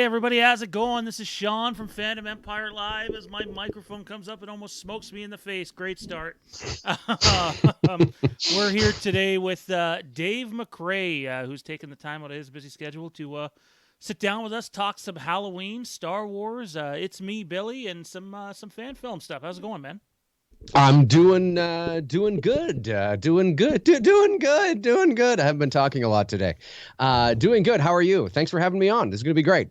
everybody, how's it going? This is Shawn from Phantom Empire Live. As my microphone comes up, it almost smokes me in the face. Great start. Um, we're here today with Dave McRae, who's taken the time out of his busy schedule to sit down with us, talk some Halloween, Star Wars. It's me, Billy, and some fan film stuff. How's it going, man? I'm doing good, doing good. I haven't been talking a lot today. Doing good. How are you? Thanks for having me on. This is gonna be great.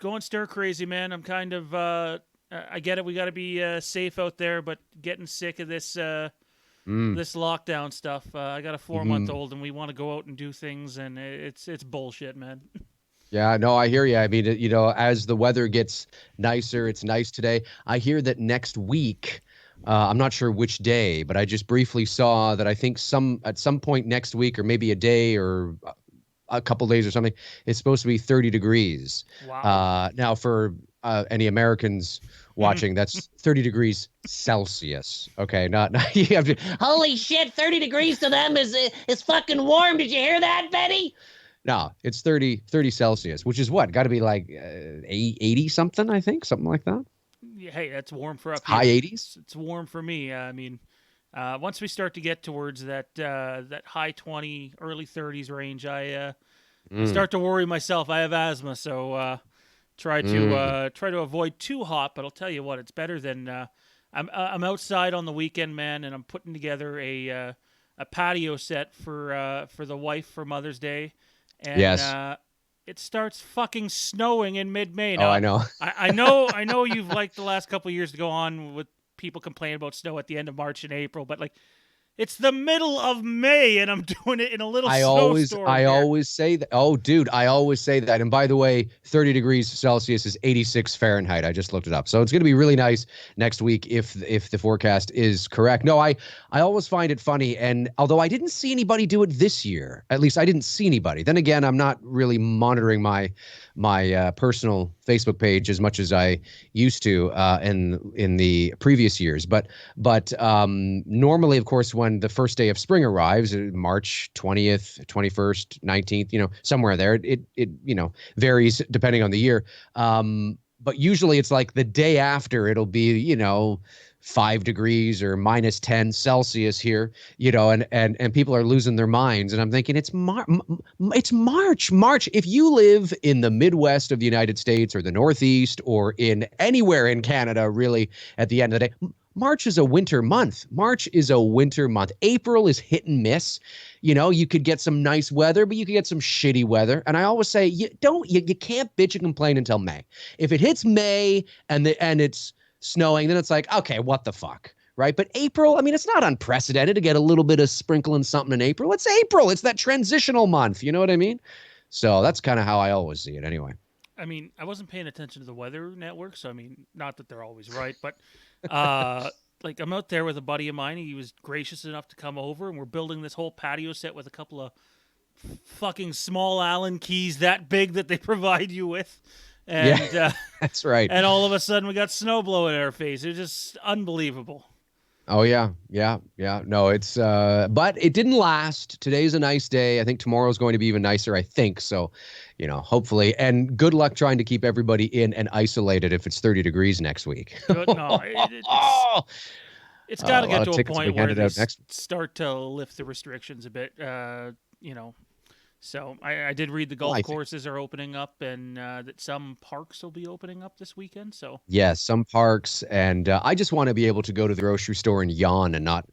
Going stir crazy, man. I'm kind of. I get it. We got to be safe out there, but getting sick of this this lockdown stuff. I got a 4-month-old, and we want to go out and do things, and it's bullshit, man. Yeah, no, I hear you. I mean, as the weather gets nicer, it's nice today. I hear that next week. I'm not sure which day, but I just briefly saw that I think at some point next week, or maybe a day or a couple days or something, it's supposed to be 30 degrees. Wow. Now, for any Americans watching, that's 30 degrees Celsius. Okay, not you have to. Holy shit, 30 degrees to them is fucking warm. Did you hear that, Betty? No, it's 30 Celsius, which is what? Got to be like 80 something, I think, something like that. Yeah, hey, that's warm for up here. High 80s. It's warm for me. I mean, once we start to get towards that high 20, early 30s range, I start to worry myself. I have asthma, so try to avoid too hot. But I'll tell you what, it's better than I'm outside on the weekend, man, and I'm putting together a patio set for the wife for Mother's Day, and Yes. it starts fucking snowing in mid-May. Oh, Now, I know. I know you've liked the last couple of years to go on with people complaining about snow at the end of March and April, but like it's the middle of May and I'm doing it in a little snowstorm. I here. always say that. Oh, dude, I always say that. And by the way, 30 degrees Celsius is 86 Fahrenheit. I just looked it up. So it's going to be really nice next week if the forecast is correct. No, I always find it funny. And although I didn't see anybody do it this year, at least I didn't see anybody. Then again, I'm not really monitoring my personal Facebook page as much as I used to in the previous years. But normally, of course, when the first day of spring arrives, March 20th, 21st, 19th, somewhere there, it varies depending on the year. But usually it's like the day after it'll be, 5 degrees or minus 10 Celsius here, and people are losing their minds. And I'm thinking it's March. If you live in the Midwest of the United States or the Northeast or in anywhere in Canada, really, at the end of the day, March is a winter month. April is hit and miss. You could get some nice weather, but you could get some shitty weather. And I always say, you can't bitch and complain until May. If it hits May and it's snowing, then it's like, okay, what the fuck, right? But April, I mean, it's not unprecedented to get a little bit of sprinkling something in April. It's April. It's that transitional month. You know what I mean? So that's kind of how I always see it anyway. I mean, I wasn't paying attention to the weather network, so I mean, not that they're always right, but like I'm out there with a buddy of mine. He was gracious enough to come over, and we're building this whole patio set with a couple of fucking small Allen keys that big that they provide you with. And that's right. And all of a sudden, we got snow blowing in our face. It's just unbelievable. Oh yeah. No, it's but it didn't last. Today's a nice day. I think tomorrow's going to be even nicer. I think so. Hopefully. And good luck trying to keep everybody in and isolated if it's 30 degrees next week. Good, no, it's got to get to a point where they start to lift the restrictions a bit. So I did read the golf courses are opening up, and that some parks will be opening up this weekend. So yes, some parks, and I just want to be able to go to the grocery store and yawn and not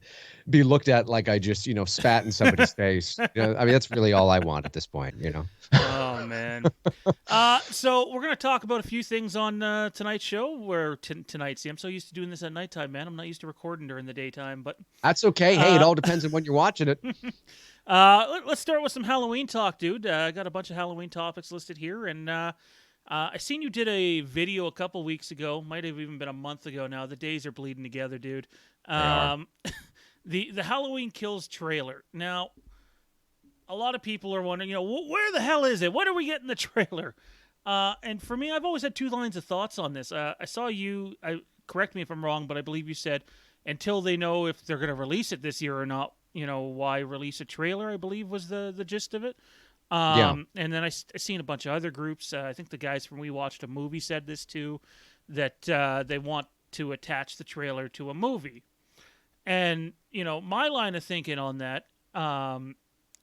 be looked at like I just spat in somebody's face. I mean, that's really all I want at this point. Oh man. So we're gonna talk about a few things on tonight's show. Where tonight, see, I'm so used to doing this at nighttime, man. I'm not used to recording during the daytime, but that's okay. Hey, it all depends on when you're watching it. Let's start with some Halloween talk, dude. I got a bunch of Halloween topics listed here, and I seen you did a video a couple weeks ago. Might have even been a month ago now. The days are bleeding together, dude. The Halloween Kills trailer. Now, a lot of people are wondering, where the hell is it? When are we getting the trailer? And for me, I've always had two lines of thoughts on this. I saw you. Correct me if I'm wrong, but I believe you said until they know if they're going to release it this year or not. Why release a trailer, I believe was the gist of it. Yeah. And then I seen a bunch of other groups. I think the guys from We Watched a Movie said this too, that they want to attach the trailer to a movie. And, my line of thinking on that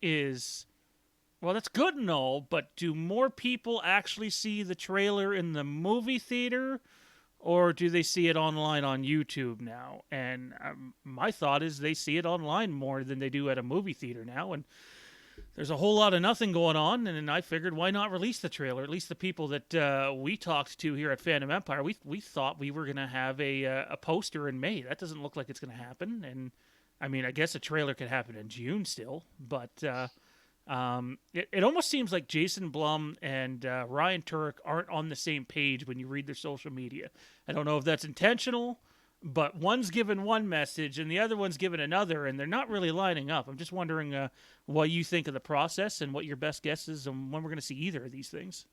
is, well, that's good and all, but do more people actually see the trailer in the movie theater, or do they see it online on YouTube now? And my thought is they see it online more than they do at a movie theater now. And there's a whole lot of nothing going on, and I figured why not release the trailer? At least the people that we talked to here at Phantom Empire, we thought we were going to have a poster in May. That doesn't look like it's going to happen. And I mean, I guess a trailer could happen in June still, but it almost seems like Jason Blum and Ryan Turek aren't on the same page when you read their social media. I don't know if that's intentional, but one's given one message and the other one's given another, and they're not really lining up. I'm just wondering what you think of the process and what your best guess is on when we're going to see either of these things.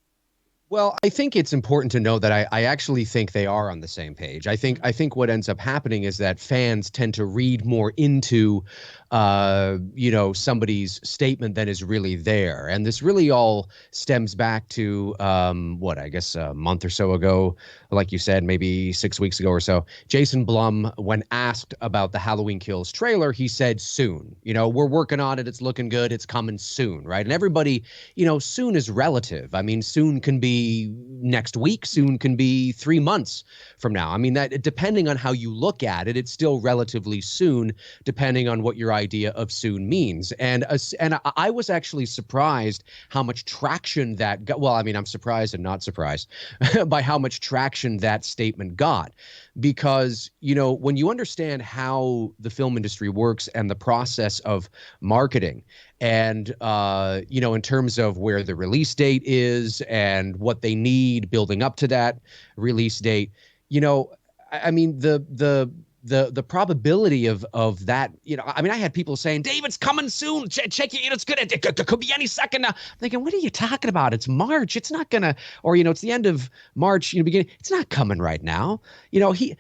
Well, I think it's important to know that I actually think they are on the same page. I think what ends up happening is that fans tend to read more into, somebody's statement than is really there. And this really all stems back to a month or so ago, like you said, maybe 6 weeks ago or so. Jason Blum, when asked about the Halloween Kills trailer, he said soon. We're working on it. It's looking good. It's coming soon, right? And everybody, soon is relative. I mean, soon can be next week, soon can be 3 months from now. I mean, that depending on how you look at it, it's still relatively soon, depending on what your idea of soon means. And I was actually surprised how much traction that got. Well, I mean, I'm surprised and not surprised by how much traction that statement got, because, when you understand how the film industry works and the process of marketing, and, in terms of where the release date is and what they need building up to that release date, I mean, the probability of that, I mean, I had people saying, Dave, it's coming soon. Check it. It's good. It could be any second now. I'm thinking, what are you talking about? It's March. It's not going to, or, it's the end of March, beginning. It's not coming right now.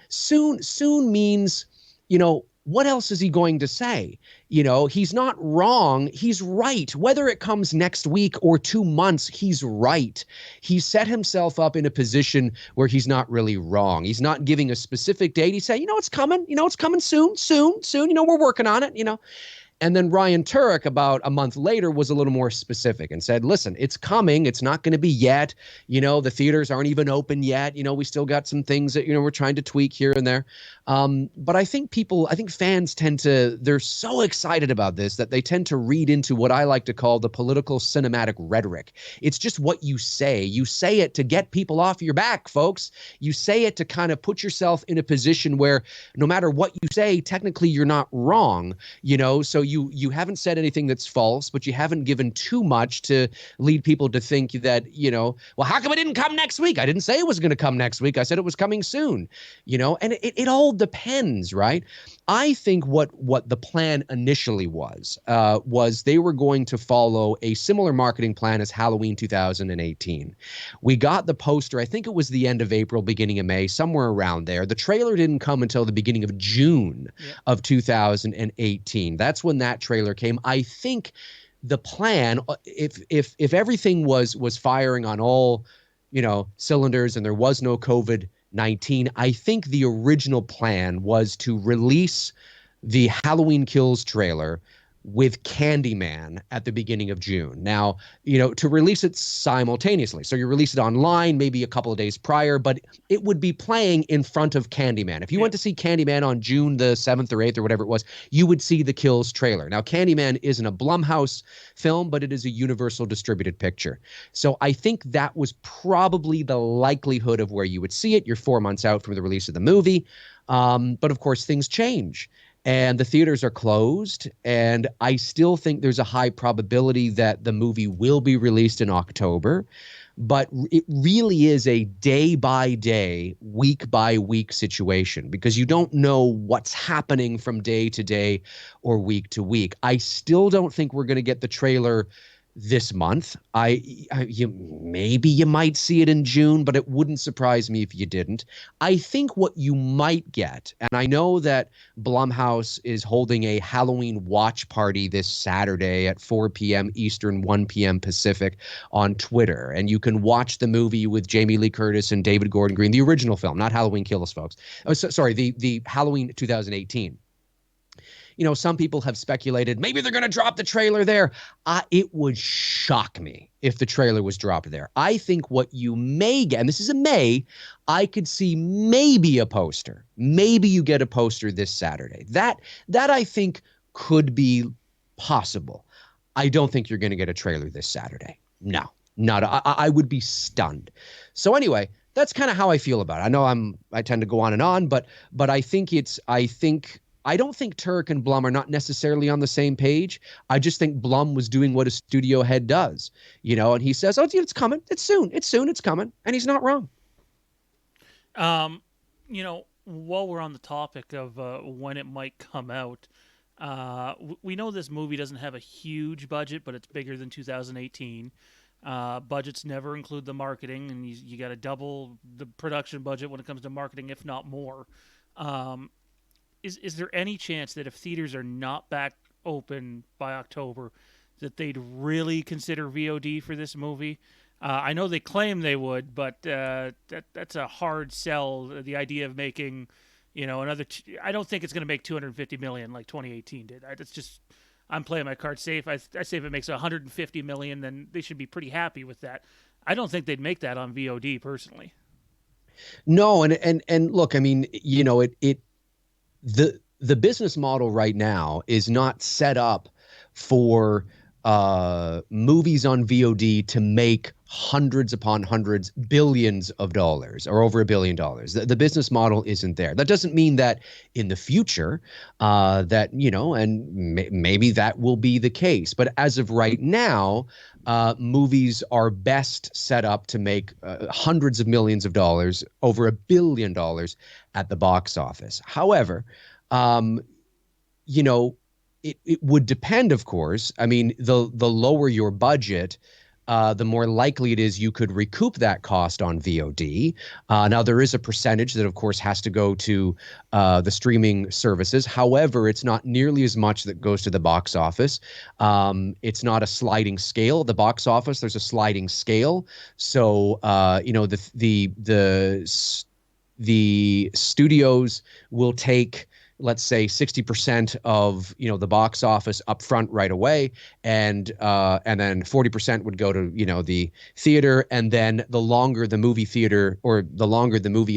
Soon means, what else is he going to say? He's not wrong. He's right. Whether it comes next week or 2 months, he's right. He set himself up in a position where he's not really wrong. He's not giving a specific date. He's saying, it's coming. It's coming soon. We're working on it, And then Ryan Turek, about a month later, was a little more specific and said, listen, it's coming. It's not going to be yet. The theaters aren't even open yet. We still got some things that, we're trying to tweak here and there. But I think fans they're so excited about this that they tend to read into what I like to call the political cinematic rhetoric. It's just what you say. You say it to get people off your back, folks. You say it to kind of put yourself in a position where no matter what you say, technically you're not wrong, so you haven't said anything that's false, but you haven't given too much to lead people to think that, well, how come it didn't come next week? I didn't say it was going to come next week. I said it was coming soon, and it all depends, right? I think what the plan initially was they were going to follow a similar marketing plan as Halloween 2018. We got the poster, I think it was the end of April, beginning of May, somewhere around there. The trailer didn't come until the beginning of June of 2018. That's when that trailer came. I think the plan, if everything was firing on all, cylinders and there was no COVID-19, I think the original plan was to release the Halloween Kills trailer with Candyman at the beginning of June. Now, to release it simultaneously. So you release it online maybe a couple of days prior, but it would be playing in front of Candyman. If you went to see Candyman on June the 7th or 8th or whatever it was, you would see the Kills trailer. Now, Candyman isn't a Blumhouse film, but it is a Universal distributed picture. So I think that was probably the likelihood of where you would see it. You're 4 months out from the release of the movie. But of course, things change. And the theaters are closed, and I still think there's a high probability that the movie will be released in October. But it really is a day-by-day, week-by-week situation because you don't know what's happening from day to day or week to week. I still don't think we're going to get the trailer this month. Maybe you might see it in June, but it wouldn't surprise me if you didn't. I think what you might get, and I know that Blumhouse is holding a Halloween watch party this Saturday at 4 p.m. Eastern, 1 p.m. Pacific on Twitter, and you can watch the movie with Jamie Lee Curtis and David Gordon Green, the original film, not Halloween Kills, folks. Oh, sorry, the Halloween 2018. Some people have speculated maybe they're going to drop the trailer there. It would shock me if the trailer was dropped there. I think what you may get, and this is a may, I could see maybe a poster. Maybe you get a poster this Saturday. That I think could be possible. I don't think you're going to get a trailer this Saturday. No, not. I would be stunned. So anyway, that's kind of how I feel about it. I know I tend to go on and on, but I don't think Turek and Blum are not necessarily on the same page. I just think Blum was doing what a studio head does, and he says, "Oh, it's coming. It's soon. It's coming," and he's not wrong. While we're on the topic of when it might come out, we know this movie doesn't have a huge budget, but it's bigger than 2018. Budgets never include the marketing, and you got to double the production budget when it comes to marketing, if not more. Is there any chance that if theaters are not back open by October, that they'd really consider VOD for this movie? I know they claim they would, but that's a hard sell. The idea of making, another. I don't think it's going to make $250 million like 2018 did. I'm playing my card safe. I say if it makes $150 million, then they should be pretty happy with that. I don't think they'd make that on VOD personally. No, and look, I mean, the business model right now is not set up for movies on VOD to make hundreds upon hundreds, billions of dollars, or over $1 billion. The business model isn't there. That doesn't mean that in the future maybe that will be the case. But as of right now, movies are best set up to make hundreds of millions of dollars, over $1 billion at the box office. However, it would depend, of course. I mean, the lower your budget, the more likely it is you could recoup that cost on VOD. Now, there is a percentage that, of course, has to go to the streaming services. However, it's not nearly as much that goes to the box office. It's not a sliding scale. The box office, there's a sliding scale. So, the studios will take, let's say, 60% of the box office up front right away, and then 40% would go to the theater, and then the longer the movie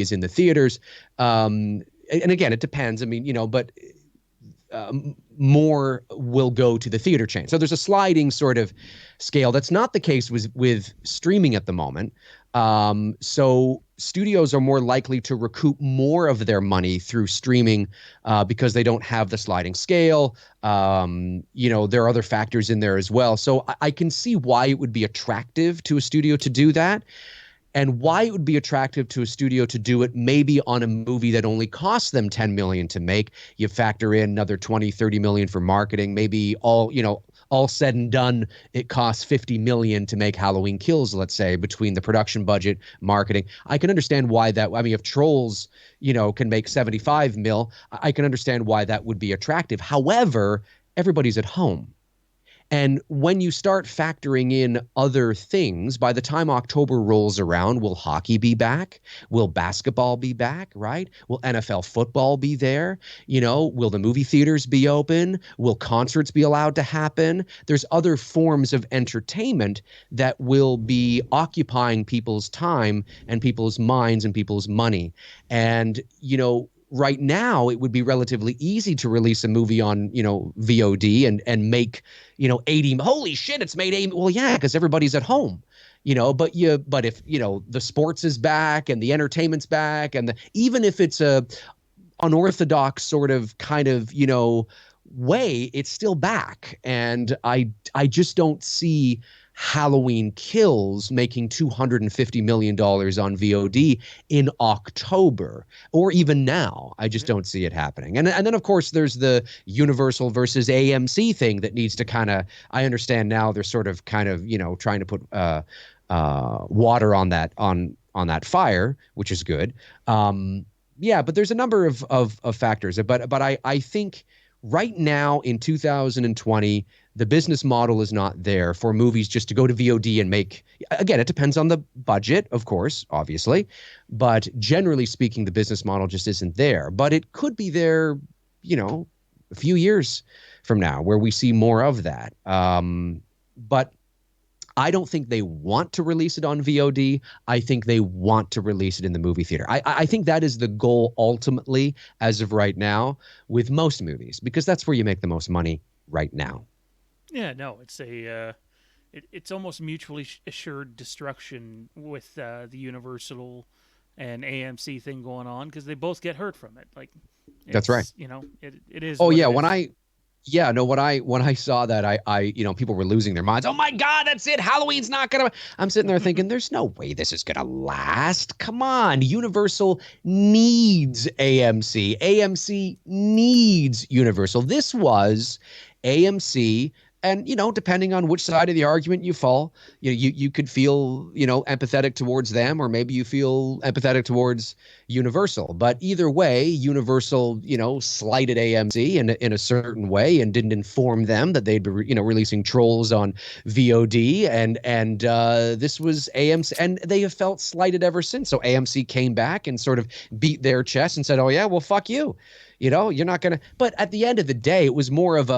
is in the theaters, and again, it depends. I mean, but more will go to the theater chain. So there's a sliding sort of scale. That's not the case with streaming at the moment. So studios are more likely to recoup more of their money through streaming because they don't have the sliding scale. There are other factors in there as well. So I can see why it would be attractive to a studio to do that, and why it would be attractive to a studio to do it maybe on a movie that only costs them $10 million to make. You factor in another $20-30 million for marketing, maybe all said and done, it costs $50 million to make Halloween Kills, let's say, between the production budget, marketing. I can understand why that. I mean, if Trolls, can make $75 million, I can understand why that would be attractive. However, everybody's at home. And when you start factoring in other things, by the time October rolls around, will hockey be back? Will basketball be back, right? Will NFL football be there? Will the movie theaters be open? Will concerts be allowed to happen? There's other forms of entertainment that will be occupying people's time and people's minds and people's money. And, right now, it would be relatively easy to release a movie on, VOD and make, 80. Holy shit, it's made 80. Well, yeah, because everybody's at home, but if, the sports is back and the entertainment's back, and even if it's a unorthodox sort of kind of, way, it's still back. And I just don't see Halloween Kills making $250 million on VOD in October or even now. I just don't see it happening. And then, of course, there's the Universal versus AMC thing that needs to kind of, I understand now they're sort of kind of, trying to put water on that fire, which is good. Yeah, but there's a number of factors. But I think right now in 2020, the business model is not there for movies just to go to VOD and make. Again, it depends on the budget, of course, obviously, but generally speaking, the business model just isn't there. But it could be there, a few years from now, where we see more of that. But I don't think they want to release it on VOD. I think they want to release it in the movie theater. I think that is the goal ultimately, as of right now, with most movies, because that's where you make the most money right now. Yeah, no, it's almost mutually assured destruction with the Universal and AMC thing going on, because they both get hurt from it. Like, that's right. It is. Oh yeah, when I saw that, I people were losing their minds. Oh my God, that's it. Halloween's not gonna. I'm sitting there thinking, there's no way this is gonna last. Come on, Universal needs AMC. AMC needs Universal. This was AMC. And, depending on which side of the argument you fall, you could feel, empathetic towards them, or maybe you feel empathetic towards Universal. But either way, Universal, slighted AMC in a certain way and didn't inform them that they'd be, releasing Trolls on VOD. And this was AMC, and they have felt slighted ever since. So AMC came back and sort of beat their chest and said, oh, yeah, well, fuck you. You're not going to. But at the end of the day, it was more of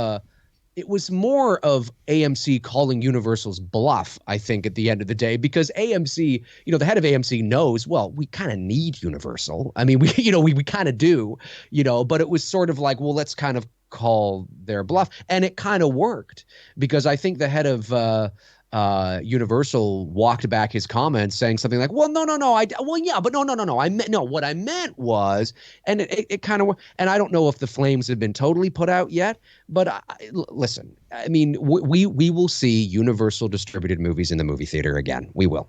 AMC calling Universal's bluff, I think, at the end of the day, because AMC, the head of AMC knows, well, we kind of need Universal. I mean, we kind of do, but it was sort of like, well, let's kind of call their bluff. And it kind of worked, because I think the head of Universal walked back his comments saying something like, well, no, what I meant was, and it kind of, and I don't know if the flames have been totally put out yet, but listen, I mean, we will see Universal distributed movies in the movie theater again. We will.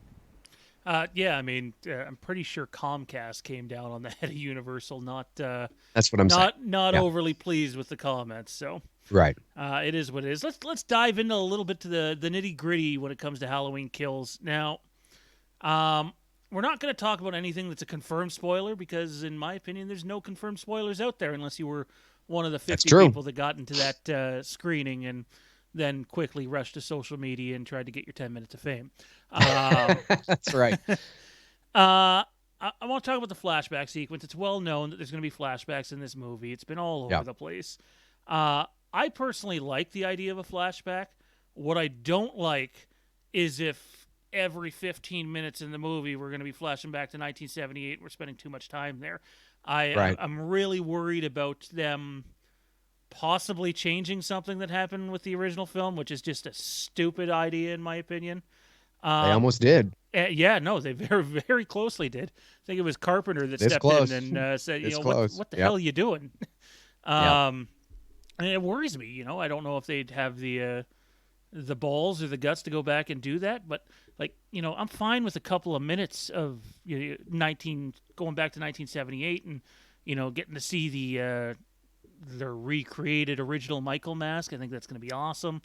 Yeah, I mean, I'm pretty sure Comcast came down on the head of Universal, that's what I'm saying. Not overly pleased with the comments, so. Right. It is what it is. Let's dive into a little bit to the nitty gritty when it comes to Halloween Kills. Now, we're not going to talk about anything that's a confirmed spoiler, because in my opinion, there's no confirmed spoilers out there unless you were one of the 50 people that got into that screening and then quickly rushed to social media and tried to get your 10 minutes of fame. That's right. I want to talk about the flashback sequence. It's well known that there's going to be flashbacks in this movie. It's been all over the place. I personally like the idea of a flashback. What I don't like is if every 15 minutes in the movie we're going to be flashing back to 1978. We're spending too much time there. I'm really worried about them possibly changing something that happened with the original film, which is just a stupid idea in my opinion. They almost did. Yeah, no, they very, very closely did. I think it was Carpenter that stepped in and said, what the hell are you doing? And it worries me, I don't know if they'd have the balls or the guts to go back and do that, but I'm fine with a couple of minutes of going back to 1978 and getting to see the recreated original Michael mask. I think that's going to be awesome.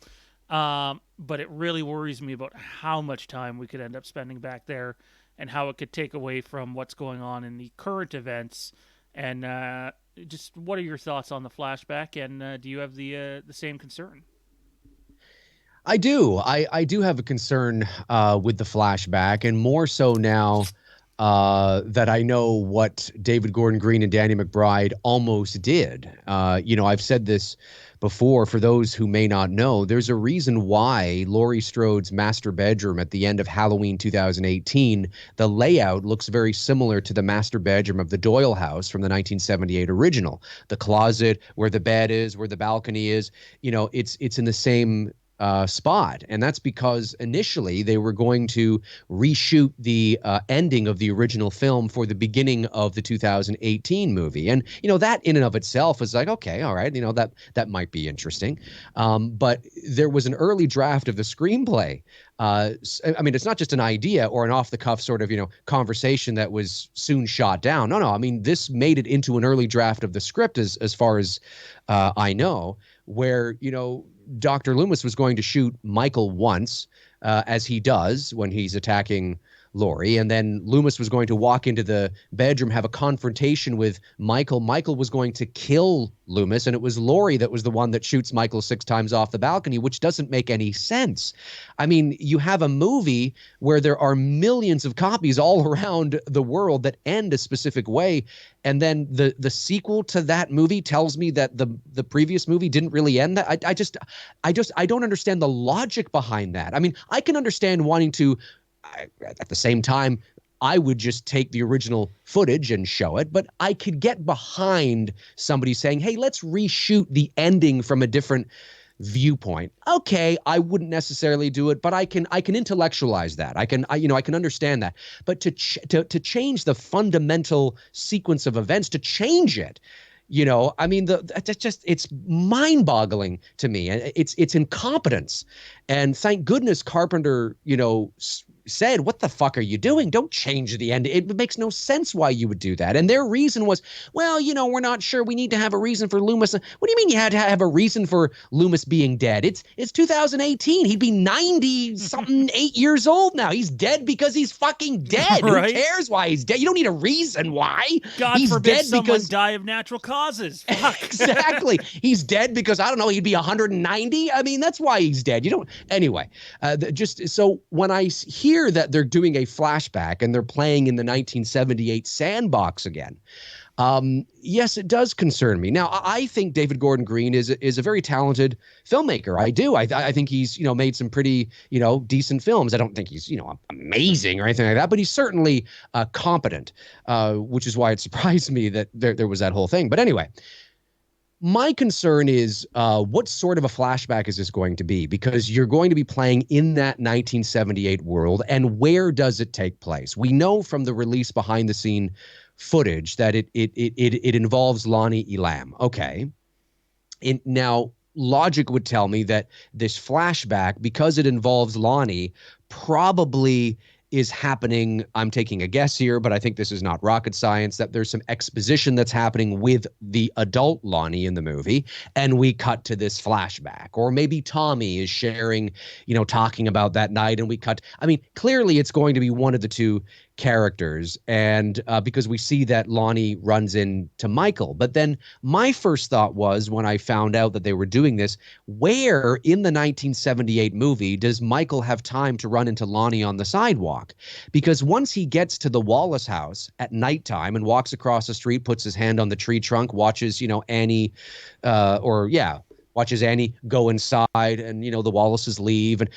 But it really worries me about how much time we could end up spending back there and how it could take away from what's going on in the current events. And just what are your thoughts on the flashback, and do you have the same concern? I do. I do have a concern with the flashback, and more so now that I know what David Gordon Green and Danny McBride almost did. I've said this before. For those who may not know, there's a reason why Laurie Strode's master bedroom at the end of Halloween 2018, the layout looks very similar to the master bedroom of the Doyle house from the 1978 original. The closet, where the bed is, where the balcony is, it's in the same spot, and that's because initially they were going to reshoot the ending of the original film for the beginning of the 2018 movie. And that in and of itself is like, okay, all right, that might be interesting. But there was an early draft of the screenplay. I mean, it's not just an idea or an off-the-cuff sort of conversation that was soon shot down. No, I mean, this made it into an early draft of the script, as far as I know, where Dr. Loomis was going to shoot Michael once, as he does when he's attacking Laurie, and then Loomis was going to walk into the bedroom, have a confrontation with Michael. Michael was going to kill Loomis, and it was Laurie that was the one that shoots Michael 6 times off the balcony, which doesn't make any sense. I mean, you have a movie where there are millions of copies all around the world that end a specific way, and then the sequel to that movie tells me that the previous movie didn't really end that. I don't understand the logic behind that. I mean, I can understand wanting to. At the same time, I would just take the original footage and show it, but I could get behind somebody saying, hey, let's reshoot the ending from a different viewpoint. Okay, I wouldn't necessarily do it, but I can intellectualize that. I can understand that. But to change the fundamental sequence of events, to change it, I mean, it's mind-boggling to me. It's incompetence. And thank goodness Carpenter, said, what the fuck are you doing? Don't change the end. It makes no sense why you would do that. And their reason was, well, we're not sure. We need to have a reason for Loomis. What do you mean you had to have a reason for Loomis being dead? It's 2018. He'd be 90-something, 8 years old now. He's dead because he's fucking dead. Right? Who cares why he's dead? You don't need a reason why. God he's forbid dead someone because die of natural causes. Fuck. Exactly. He's dead because, I don't know, he'd be 190. I mean, that's why he's dead. Anyway, just so when I hear that they're doing a flashback and they're playing in the 1978 sandbox again, yes, it does concern me. Now, I think David Gordon Green is a very talented filmmaker. I do. I think he's made some pretty decent films. I don't think he's amazing or anything like that, but he's certainly competent, which is why it surprised me that there was that whole thing. But anyway. My concern is what sort of a flashback is this going to be? Because you're going to be playing in that 1978 world, and where does it take place? We know from the release behind-the-scene footage that it involves Lonnie Elam. Okay. Now, logic would tell me that this flashback, because it involves Lonnie, probably is happening, I'm taking a guess here, but I think this is not rocket science, that there's some exposition that's happening with the adult Lonnie in the movie, and we cut to this flashback. Or maybe Tommy is sharing, talking about that night, and we cut. I mean, clearly it's going to be one of the two characters, and because we see that Lonnie runs into Michael. But then my first thought was, when I found out that they were doing this, where in the 1978 movie does Michael have time to run into Lonnie on the sidewalk? Because once he gets to the Wallace house at nighttime and walks across the street, puts his hand on the tree trunk, watches Annie watches Annie go inside, and the Wallaces leave, and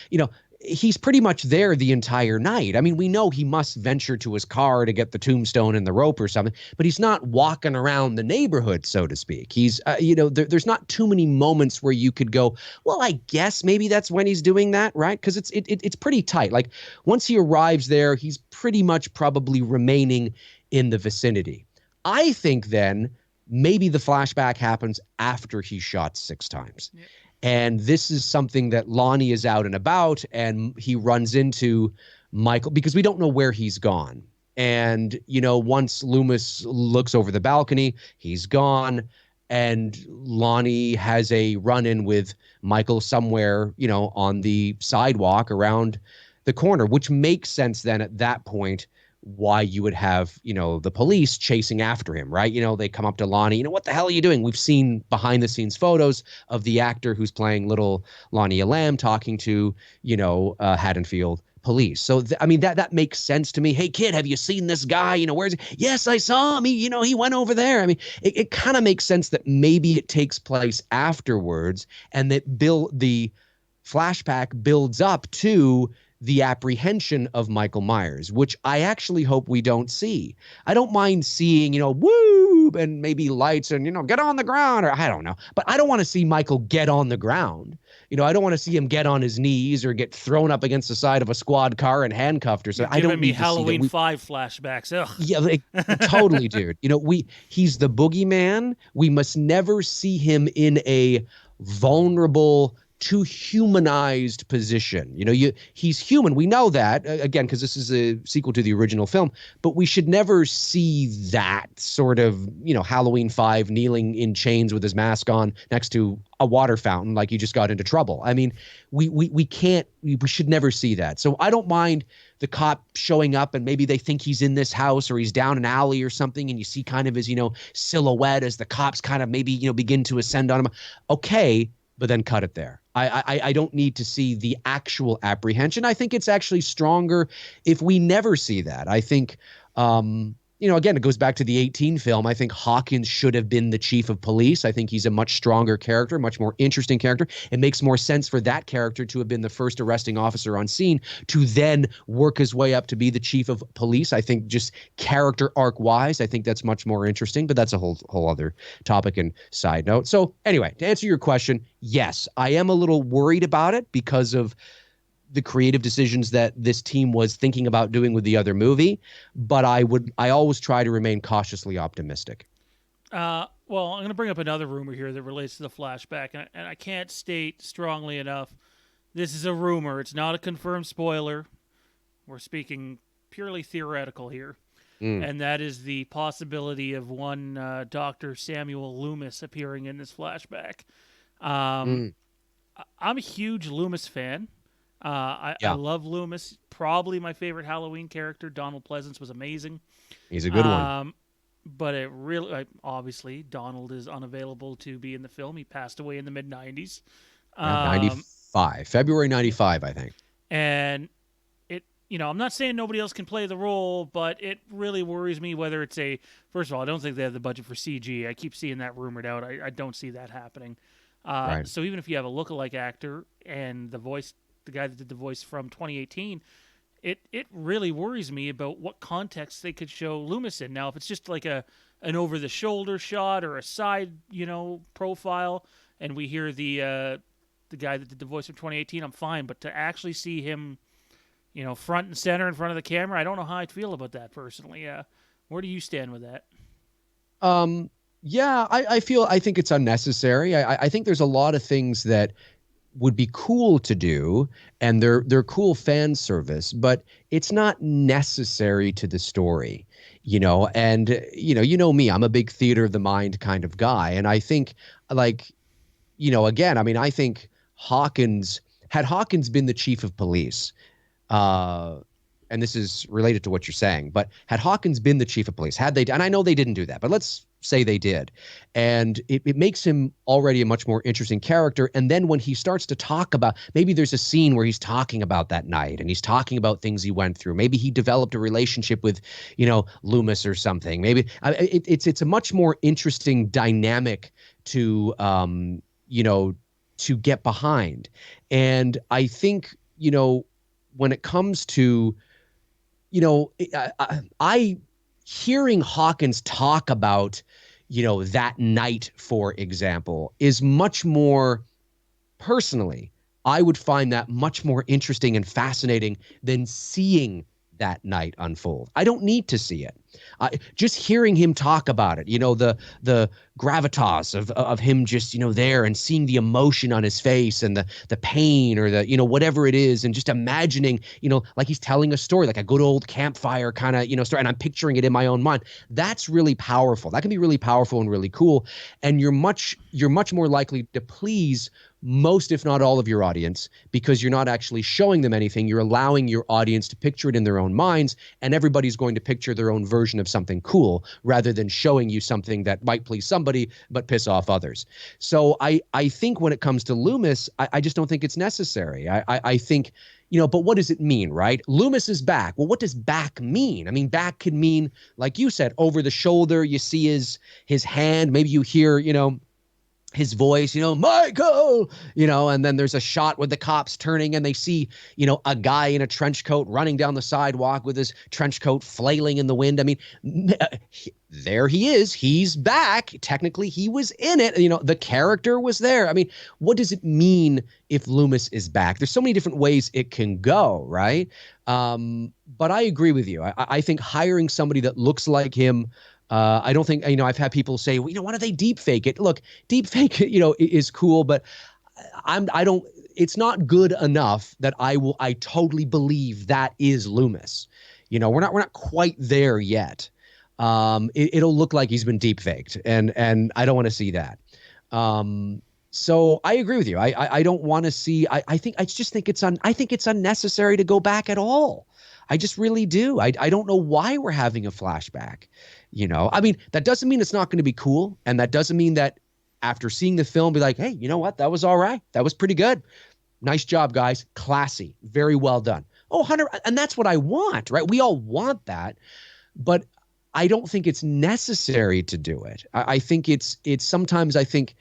he's pretty much there the entire night. I mean, we know he must venture to his car to get the tombstone and the rope or something, but he's not walking around the neighborhood, so to speak. He's, there's not too many moments where you could go, well, I guess maybe that's when he's doing that, right? Because it's pretty tight. Like, once he arrives there, he's pretty much probably remaining in the vicinity. I think then maybe the flashback happens after he's shot 6 times. Yep. And this is something that Lonnie is out and about, and he runs into Michael because we don't know where he's gone. And, once Loomis looks over the balcony, he's gone. And Lonnie has a run-in with Michael somewhere, on the sidewalk around the corner, which makes sense then at that point why you would have, the police chasing after him, right? They come up to Lonnie, what the hell are you doing? We've seen behind the scenes photos of the actor who's playing little Lonnie Elam talking to, Haddonfield police. So, that makes sense to me. Hey, kid, have you seen this guy? Where's he? Yes, I saw him. He went over there. I mean, it kind of makes sense that maybe it takes place afterwards, and that the flashback builds up to the apprehension of Michael Myers, which I actually hope we don't see. I don't mind seeing, tube and maybe lights and, get on the ground, or I don't know. But I don't want to see Michael get on the ground. I don't want to see him get on his knees or get thrown up against the side of a squad car and handcuffed or something. I don't need to Halloween see that. 5 flashbacks. Ugh. Yeah, totally, dude. He's the boogeyman. We must never see him in a vulnerable, too humanized position. He's human. We know that, again, because this is a sequel to the original film, but we should never see that sort of, Halloween 5 kneeling in chains with his mask on next to a water fountain like you just got into trouble. I mean, we should never see that. So I don't mind the cop showing up and maybe they think he's in this house or he's down an alley or something, and you see kind of his, silhouette as the cops kind of maybe, begin to ascend on him. Okay, but then cut it there. I don't need to see the actual apprehension. I think it's actually stronger if we never see that. I think, again, it goes back to the 18 film. I think Hawkins should have been the chief of police. I think he's a much stronger character, much more interesting character. It makes more sense for that character to have been the first arresting officer on scene to then work his way up to be the chief of police. I think just character arc wise, I think that's much more interesting, but that's a whole other topic and side note. So anyway, to answer your question, yes, I am a little worried about it because of the creative decisions that this team was thinking about doing with the other movie, but I always try to remain cautiously optimistic. Well, I'm going to bring up another rumor here that relates to the flashback, and I can't state strongly enough. This is a rumor. It's not a confirmed spoiler. We're speaking purely theoretical here. And that is the possibility of one Dr. Samuel Loomis appearing in this flashback. I'm a huge Loomis fan. I love Loomis. Probably my favorite Halloween character. Donald Pleasance was amazing. He's a good one. But it really, obviously, Donald is unavailable to be in the film. He passed away in the mid-90s. 95. February 95, I think. And I'm not saying nobody else can play the role, but it really worries me whether it's first of all, I don't think they have the budget for CG. I keep seeing that rumored out. I don't see that happening. Right. So even if you have a lookalike actor and the guy that did the voice from 2018, it really worries me about what context they could show Loomis in. Now, if it's just like an over-the-shoulder shot or a side, profile, and we hear the guy that did the voice from 2018, I'm fine. But to actually see him, front and center in front of the camera, I don't know how I'd feel about that personally. Where do you stand with that? Yeah, I think it's unnecessary. I think there's a lot of things that would be cool to do, and they're cool fan service, but it's not necessary to the story, and me, I'm a big theater of the mind kind of guy. And I think again, I mean, I think had Hawkins been the chief of police, and this is related to what you're saying, but had Hawkins been the chief of police, and I know they didn't do that, but let's say they did. And it makes him already a much more interesting character. And then when he starts to talk about, maybe there's a scene where he's talking about that night and he's talking about things he went through. Maybe he developed a relationship with, Loomis or something. Maybe it's a much more interesting dynamic to get behind. And I think, when it comes to, I hearing Hawkins talk about, that night, for example, is much more, personally, I would find that much more interesting and fascinating than seeing that night unfold. I don't need to see it. Just hearing him talk about it, the gravitas of him just, there and seeing the emotion on his face and the pain or the, whatever it is, and just imagining, like he's telling a story, like a good old campfire kind of, story, and I'm picturing it in my own mind. That's really powerful. That can be really powerful and really cool. And you're much more likely to please most, if not all, of your audience, because you're not actually showing them anything. You're allowing your audience to picture it in their own minds, and everybody's going to picture their own version of something cool rather than showing you something that might please somebody but piss off others. So I think when it comes to Loomis, I just don't think it's necessary. I think, but what does it mean, right? Loomis is back. Well, what does back mean? I mean, back can mean, like you said, over the shoulder. You see his hand. Maybe you hear, his voice, Michael, and then there's a shot with the cops turning and they see, a guy in a trench coat running down the sidewalk with his trench coat flailing in the wind. I mean, there he is. He's back. Technically, he was in it. The character was there. I mean, what does it mean if Loomis is back? There's so many different ways it can go, right? But I agree with you. I think hiring somebody that looks like him, I don't think, I've had people say, well, why don't they deep fake it? Look, deep fake it, is cool, but it's not good enough that I totally believe that is Loomis. We're not quite there yet. It'll look like he's been deep faked, and I don't want to see that. So I agree with you. I don't want to see, I think it's unnecessary to go back at all. I just really do. I don't know why we're having a flashback. I mean, that doesn't mean it's not going to be cool. And that doesn't mean that after seeing the film, be like, hey, you know what? That was all right. That was pretty good. Nice job, guys. Classy. Very well done. Oh, 100. And that's what I want, right? We all want that. But I don't think it's necessary to do it. I think it's sometimes I think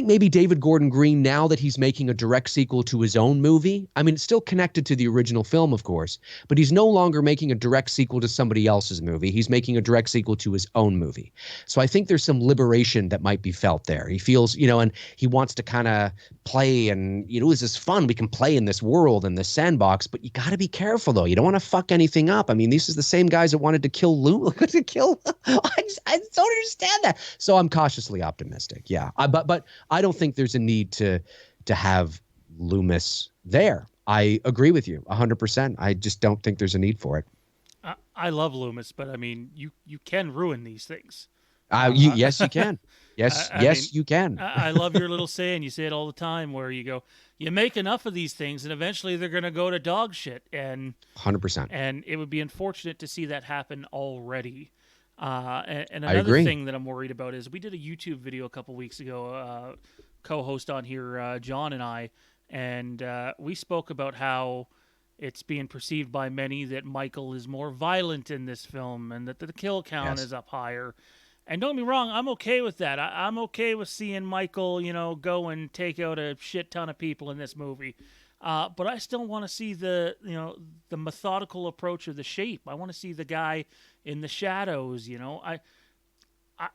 maybe David Gordon Green, now that he's making a direct sequel to his own movie, I mean, it's still connected to the original film, of course, but he's no longer making a direct sequel to somebody else's movie. He's making a direct sequel to his own movie. So I think there's some liberation that might be felt there. He feels, and he wants to kind of play and, this is fun. We can play in this world, in this sandbox, but you got to be careful, though. You don't want to fuck anything up. I mean, these is the same guys that wanted to kill Lou. I don't understand that. So I'm cautiously optimistic. Yeah. But I don't think there's a need to have Loomis there. I agree with you 100%. I just don't think there's a need for it. I love Loomis, but I mean, you can ruin these things. Yes, you can. Yes, you can. I love your little saying. You say it all the time, where you go, you make enough of these things, and eventually they're going to go to dog shit. And 100%. And it would be unfortunate to see that happen already. And another thing that I'm worried about is we did a YouTube video a couple weeks ago, co-host on here, John and I, and we spoke about how it's being perceived by many that Michael is more violent in this film and that the kill count is up higher. And don't get me wrong, I'm okay with that. I'm okay with seeing Michael, go and take out a shit ton of people in this movie. But I still want to see the methodical approach of the shape. I want to see the guy in the shadows.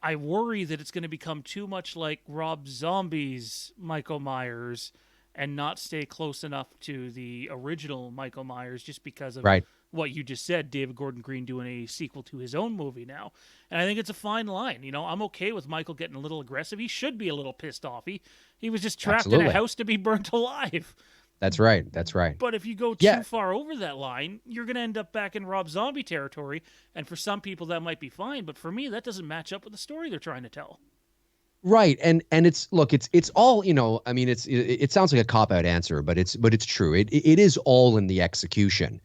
I worry that it's going to become too much like Rob Zombie's Michael Myers and not stay close enough to the original Michael Myers, just because of what you just said, David Gordon Green doing a sequel to his own movie now. And I think it's a fine line. I'm okay with Michael getting a little aggressive. He should be a little pissed off. He was just trapped in a house to be burnt alive. That's right. That's right. But if you go too far over that line, you're going to end up back in Rob Zombie territory. And for some people, that might be fine. But for me, that doesn't match up with the story they're trying to tell. Right. And it's all, I mean, it sounds like a cop-out answer, but it's true. It is all in the execution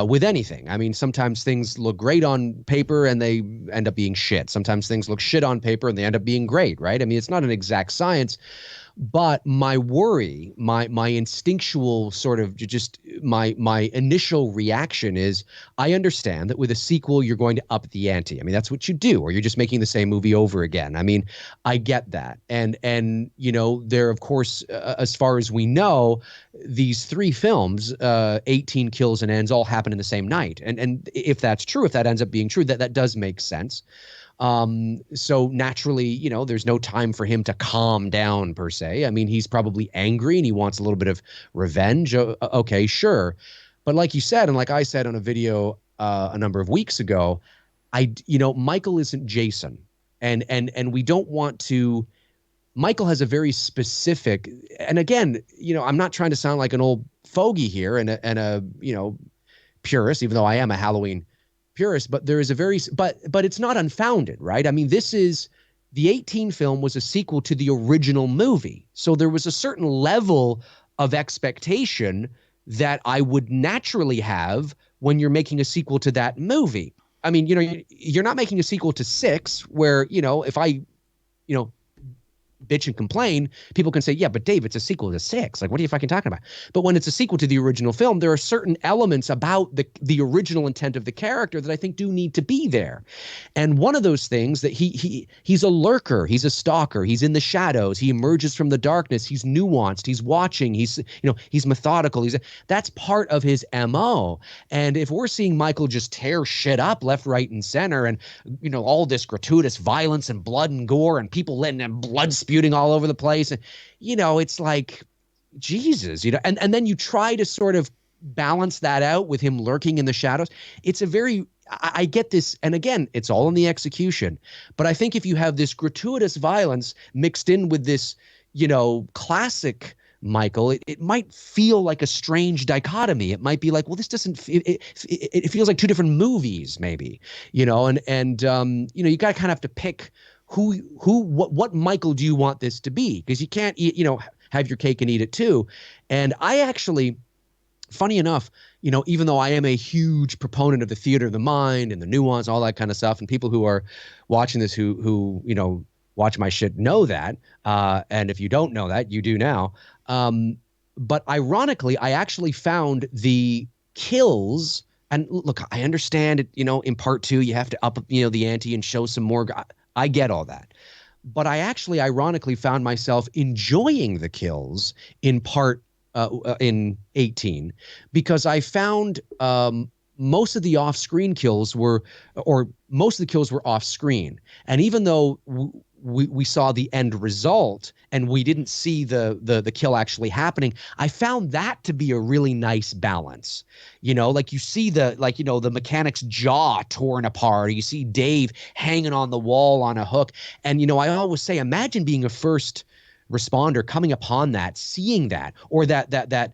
with anything. I mean, sometimes things look great on paper and they end up being shit. Sometimes things look shit on paper and they end up being great. Right. I mean, it's not an exact science. But my worry, my instinctual sort of just my initial reaction is, I understand that with a sequel, you're going to up the ante. I mean, that's what you do, or you're just making the same movie over again. I mean, I get that. And there, of course, as far as we know, these three films, 18 Kills and Ends, all happen in the same night. And if that's true, if that ends up being true, that does make sense. So naturally, there's no time for him to calm down per se. I mean, he's probably angry and he wants a little bit of revenge. Okay, sure. But like you said, and like I said on a video a number of weeks ago, Michael isn't Jason. And we don't want to. Michael has a very specific, and again, I'm not trying to sound like an old fogey here and a purist, even though I am a Halloween purist, but there is but it's not unfounded, right? I mean, the 18 film was a sequel to the original movie. So there was a certain level of expectation that I would naturally have when you're making a sequel to that movie. I mean, you're not making a sequel to 6 where, if I, bitch and complain, people can say, yeah, but Dave, it's a sequel to 6. Like, what are you fucking talking about? But when it's a sequel to the original film, there are certain elements about the original intent of the character that I think do need to be there. And one of those things that he's a lurker, he's a stalker, he's in the shadows, he emerges from the darkness, he's nuanced, he's watching, he's methodical, that's part of his MO. And if we're seeing Michael just tear shit up left, right, and center, and all this gratuitous violence and blood and gore and people letting them blood spewing all over the place, and it's like, Jesus, and then you try to sort of balance that out with him lurking in the shadows. It's a very, I get this, and again, it's all in the execution. But I think if you have this gratuitous violence mixed in with this, classic Michael, it might feel like a strange dichotomy. It might be like, well, this doesn't, it feels like two different movies, maybe, you got to kind of have to pick what Michael do you want this to be? Because you can't, have your cake and eat it too. And I actually, funny enough, even though I am a huge proponent of the theater of the mind and the nuance, all that kind of stuff, and people who are watching this who watch my shit know that, and if you don't know that, you do now. But ironically, I actually found the kills, and look, I understand it, in part 2, you have to up, the ante and show some more. I get all that. But I actually, ironically, found myself enjoying the kills in part in 18, because I found most of the off-screen kills were off-screen. And even though we saw the end result and we didn't see the kill actually happening, I found that to be a really nice balance. Like you see the mechanic's jaw torn apart. You see Dave hanging on the wall on a hook. And, I always say, imagine being a first responder coming upon that, seeing that, or that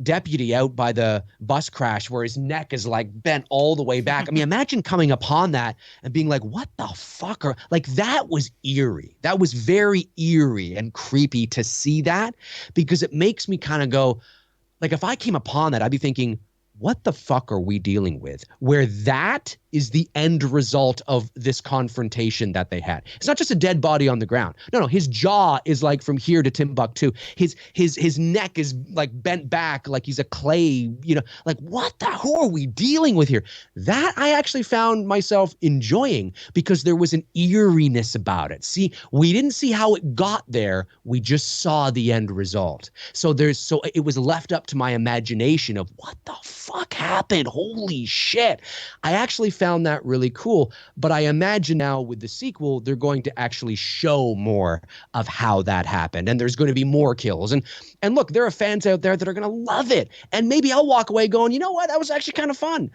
deputy out by the bus crash where his neck is like bent all the way back. I mean, imagine coming upon that and being like, what the fuck? Like, that was eerie. That was very eerie and creepy to see that, because it makes me kind of go, like, if I came upon that, I'd be thinking, what the fuck are we dealing with? Where that is the end result of this confrontation that they had. It's not just a dead body on the ground. No, his jaw is like from here to Timbuktu. His neck is like bent back like he's a clay, like, who are we dealing with here? That I actually found myself enjoying, because there was an eeriness about it. See, we didn't see how it got there. We just saw the end result. So it was left up to my imagination of what the fuck happened? Holy shit. I actually found that really cool. But I imagine now with the sequel, they're going to actually show more of how that happened. And there's going to be more kills. And look, there are fans out there that are going to love it. And maybe I'll walk away going, you know what? That was actually kind of fun.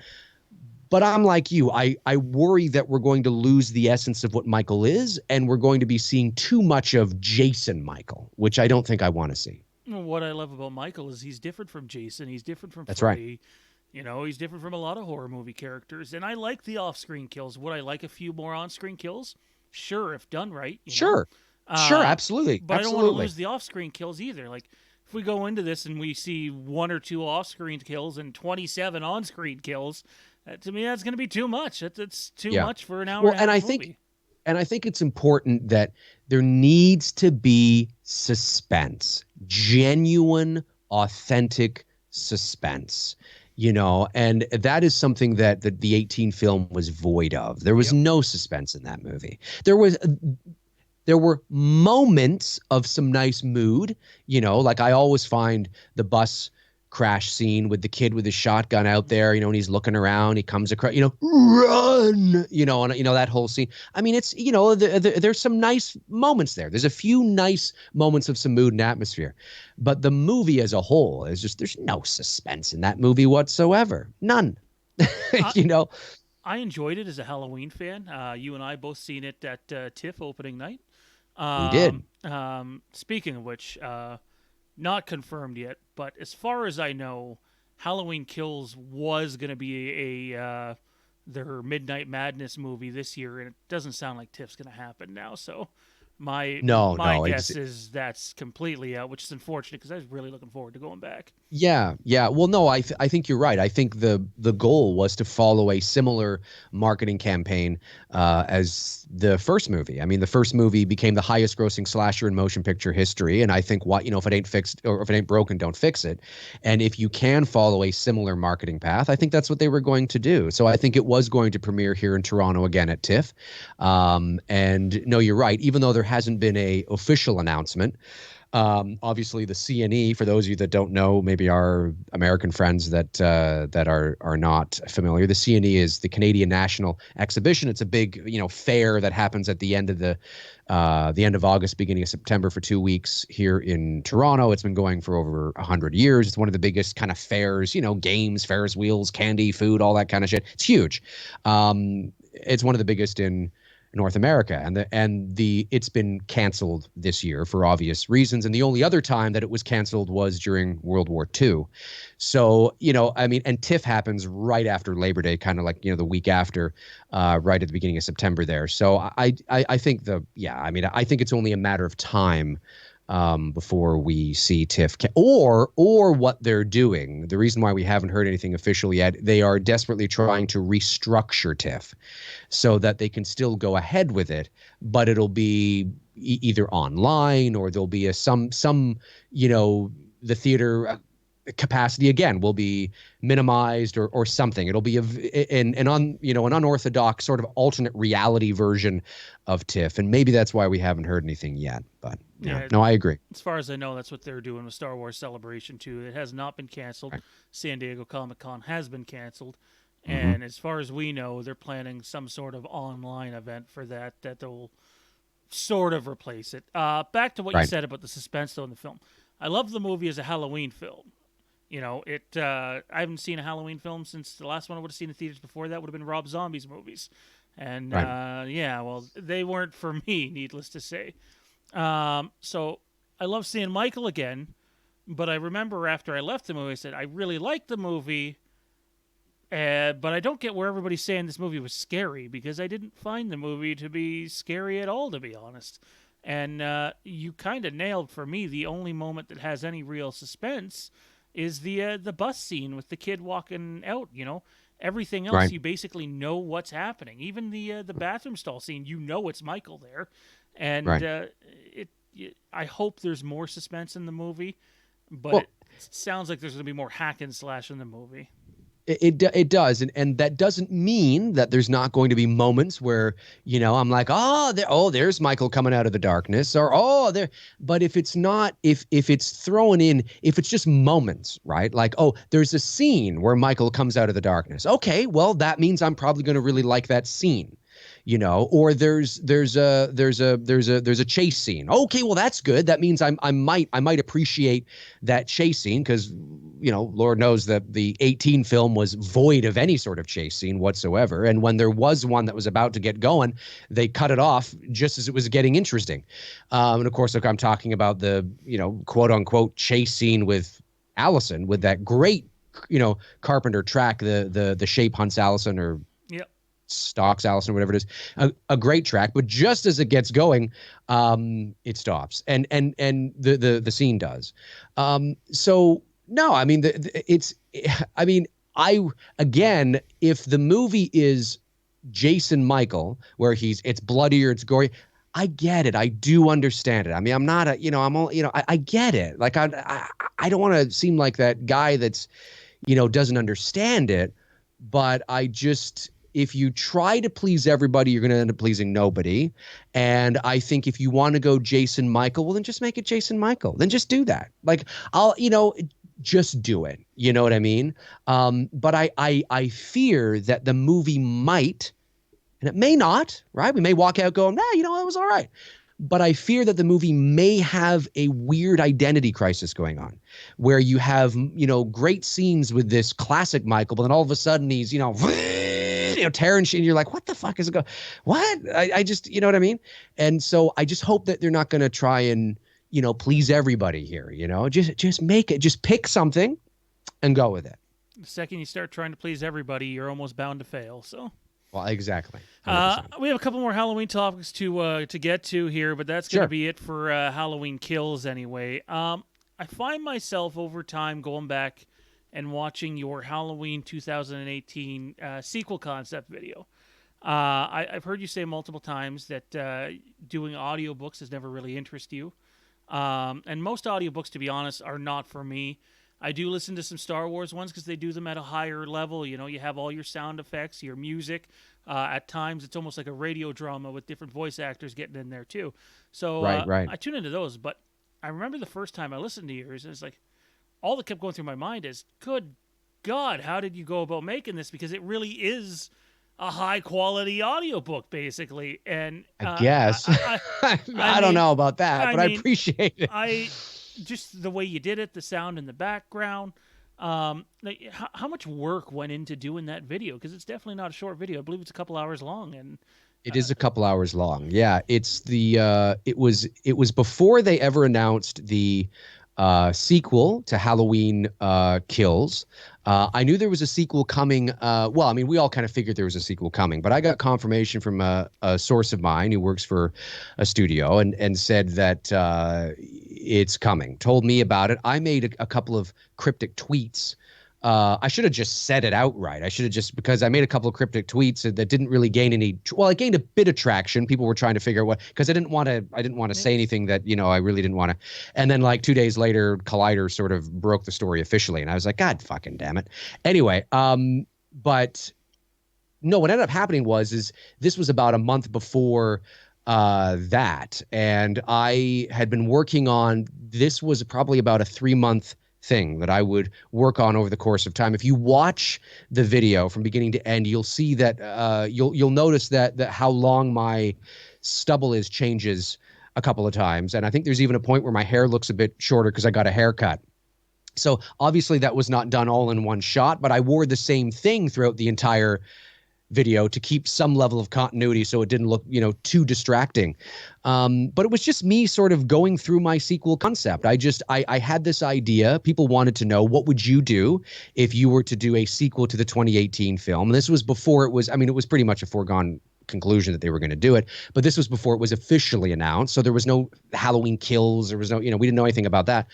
But I'm like you. I worry that we're going to lose the essence of what Michael is. And we're going to be seeing too much of Jason Michael, which I don't think I want to see. What I love about Michael is he's different from Jason. He's different from That's Freddy. Right. He's different from a lot of horror movie characters. And I like the off-screen kills. Would I like a few more on-screen kills? Sure, if done right. Sure, absolutely. But absolutely. I don't want to lose the off-screen kills either. Like, if we go into this and we see 1 or 2 off-screen kills and 27 on-screen kills, to me that's going to be too much. That's too much for an hour and a half movie. And I think it's important that there needs to be suspense, genuine, authentic suspense, and that is something that the 18 film was void of. There was no suspense in that movie. There were moments of some nice mood, like I always find the bus crash scene with the kid with his shotgun out there, and he's looking around, he comes across, run, and that whole scene. I mean, it's, there's some nice moments there. There's a few nice moments of some mood and atmosphere, but the movie as a whole is just, there's no suspense in that movie whatsoever. None. I enjoyed it as a Halloween fan. You and I both seen it at TIFF opening night. We did. Speaking of which, not confirmed yet, but as far as I know, Halloween Kills was going to be their Midnight Madness movie this year, and it doesn't sound like TIFF's going to happen now. So my guess is that's completely out, which is unfortunate because I was really looking forward to going back. Yeah, yeah. Well, no, I think you're right. I think the goal was to follow a similar marketing campaign as the first movie. I mean, the first movie became the highest grossing slasher in motion picture history, and I think if it ain't fixed or if it ain't broken, don't fix it. And if you can follow a similar marketing path, I think that's what they were going to do. So I think it was going to premiere here in Toronto again at TIFF. And no, you're right. Even though there hasn't been a official announcement. Obviously, the CNE, for those of you that don't know, maybe our American friends that are not familiar, the CNE is the Canadian National Exhibition. It's a big fair that happens at the end of the end of August, beginning of September for 2 weeks here in Toronto. It's been going for over 100 years. It's one of the biggest kind of fairs, games, Ferris wheels, candy, food, all that kind of shit. It's huge. It's one of the biggest in North America, and it's been canceled this year for obvious reasons. And the only other time that it was canceled was during World War II. So, I mean, and TIFF happens right after Labor Day, kind of like, the week after, right at the beginning of September there. So I think I think it's only a matter of time before we see TIFF or what they're doing. The reason why we haven't heard anything official yet, they are desperately trying to restructure TIFF so that they can still go ahead with it, but it'll be either online or there'll be the theater capacity again will be minimized or something. It'll be an unorthodox sort of alternate reality version of TIFF, and maybe that's why we haven't heard anything yet. But no, I agree. As far as I know, that's what they're doing with Star Wars Celebration 2. It has not been canceled. Right. San Diego Comic-Con has been canceled. And as far as we know, they're planning some sort of online event for that will sort of replace it. Back to what you said about the suspense, though, in the film. I love the movie as a Halloween film. I haven't seen a Halloween film since the last one I would have seen in theaters before that would have been Rob Zombie's movies. And, they weren't for me, needless to say. So I love seeing Michael again, but I remember after I left the movie, I said, I really liked the movie, but I don't get where everybody's saying this movie was scary, because I didn't find the movie to be scary at all, to be honest. And you kind of nailed, for me, the only moment that has any real suspense is the bus scene with the kid walking out. Everything else, you basically know what's happening. Even the bathroom stall scene, it's Michael there. And I hope there's more suspense in the movie, but it sounds like there's going to be more hack and slash in the movie. It does, and that doesn't mean that there's not going to be moments where I'm like, there's Michael coming out of the darkness, or there. But if it's not, if it's thrown in, if it's just moments, right? Like, there's a scene where Michael comes out of the darkness. Okay, well, that means I'm probably going to really like that scene. Or there's a chase scene. Okay, well, that's good. That means I might appreciate that chase scene, because Lord knows that the 18 film was void of any sort of chase scene whatsoever. And when there was one that was about to get going, they cut it off just as it was getting interesting. And of course, look, I'm talking about the quote unquote chase scene with Allison, with that great Carpenter track, the Shape Hunts Allison, or Stalks Allison, whatever it is, a great track. But just as it gets going, it stops, and the scene does. So no, I mean, again, if the movie is Jason Michael, where it's bloodier, it's gory, I get it. I do understand it. I mean, I'm not I get it. Like, I don't want to seem like that guy that's doesn't understand it, but if you try to please everybody, you're going to end up pleasing nobody. And I think if you want to go Jason Michael, well, then just make it Jason Michael. Then just do that. Like, just do it. You know what I mean? But I fear that the movie might, and it may not, right? We may walk out going, it was all right. But I fear that the movie may have a weird identity crisis going on, where you have, great scenes with this classic Michael, but then all of a sudden he's, tearing shit, and you're like, what the fuck is it going? What? I just, you know what I mean? And so I just hope that they're not going to try and, please everybody here. Just make it, just pick something and go with it. The second you start trying to please everybody, you're almost bound to fail. So. Well, exactly. We have a couple more Halloween topics to get to here, but that's going to be it for Halloween Kills anyway. I find myself over time going back and watching your Halloween 2018 sequel concept video. I've heard you say multiple times that doing audiobooks has never really interested you. And most audiobooks, to be honest, are not for me. I do listen to some Star Wars ones because they do them at a higher level. You know, you have all your sound effects, your music. At times, it's almost like a radio drama with different voice actors getting in there too. So Right. I tune into those. But I remember the first time I listened to yours, and it's like all that kept going through my mind is, "Good God, how did you go about making this?" Because it really is a high quality audiobook, basically. And I guess. I don't mean, know about that, I but I mean, appreciate it. I just the way you did it, the sound in the background. Like how much work went into doing that video? Because it's definitely not a short video. I believe it's a couple hours long, and It is a couple hours long. Yeah, it's the it was before they ever announced the sequel to Halloween Kills. I knew there was a sequel coming. Well, I mean, we all kind of figured there was a sequel coming, but I got confirmation from a source of mine who works for a studio and said that it's coming. Told me about it. I made a couple of cryptic tweets. I should have just said it outright. I should have just, because I made a couple of cryptic tweets that didn't really gain any. Well, it gained a bit of traction. People were trying to figure out what, because I didn't want to say anything that, you know, I really didn't want to. And then like 2 days later, Collider sort of broke the story officially, and I was like, God fucking damn it. Anyway, but no, what ended up happening is this was about a month before that, and I had been working on this. Was probably about a 3-month thing that I would work on over the course of time. If you watch the video from beginning to end, you'll see that you'll notice that how long my stubble is changes a couple of times, and I think there's even a point where my hair looks a bit shorter because I got a haircut. So obviously that was not done all in one shot, but I wore the same thing throughout the entire video to keep some level of continuity so it didn't look, you know, too distracting. But it was just me sort of going through my sequel concept. I had this idea. People wanted to know, what would you do if you were to do a sequel to the 2018 film? And this was before it was, I mean, it was pretty much a foregone conclusion that they were going to do it, but this was before it was officially announced. So there was no Halloween Kills. There was no, you know, we didn't know anything about that.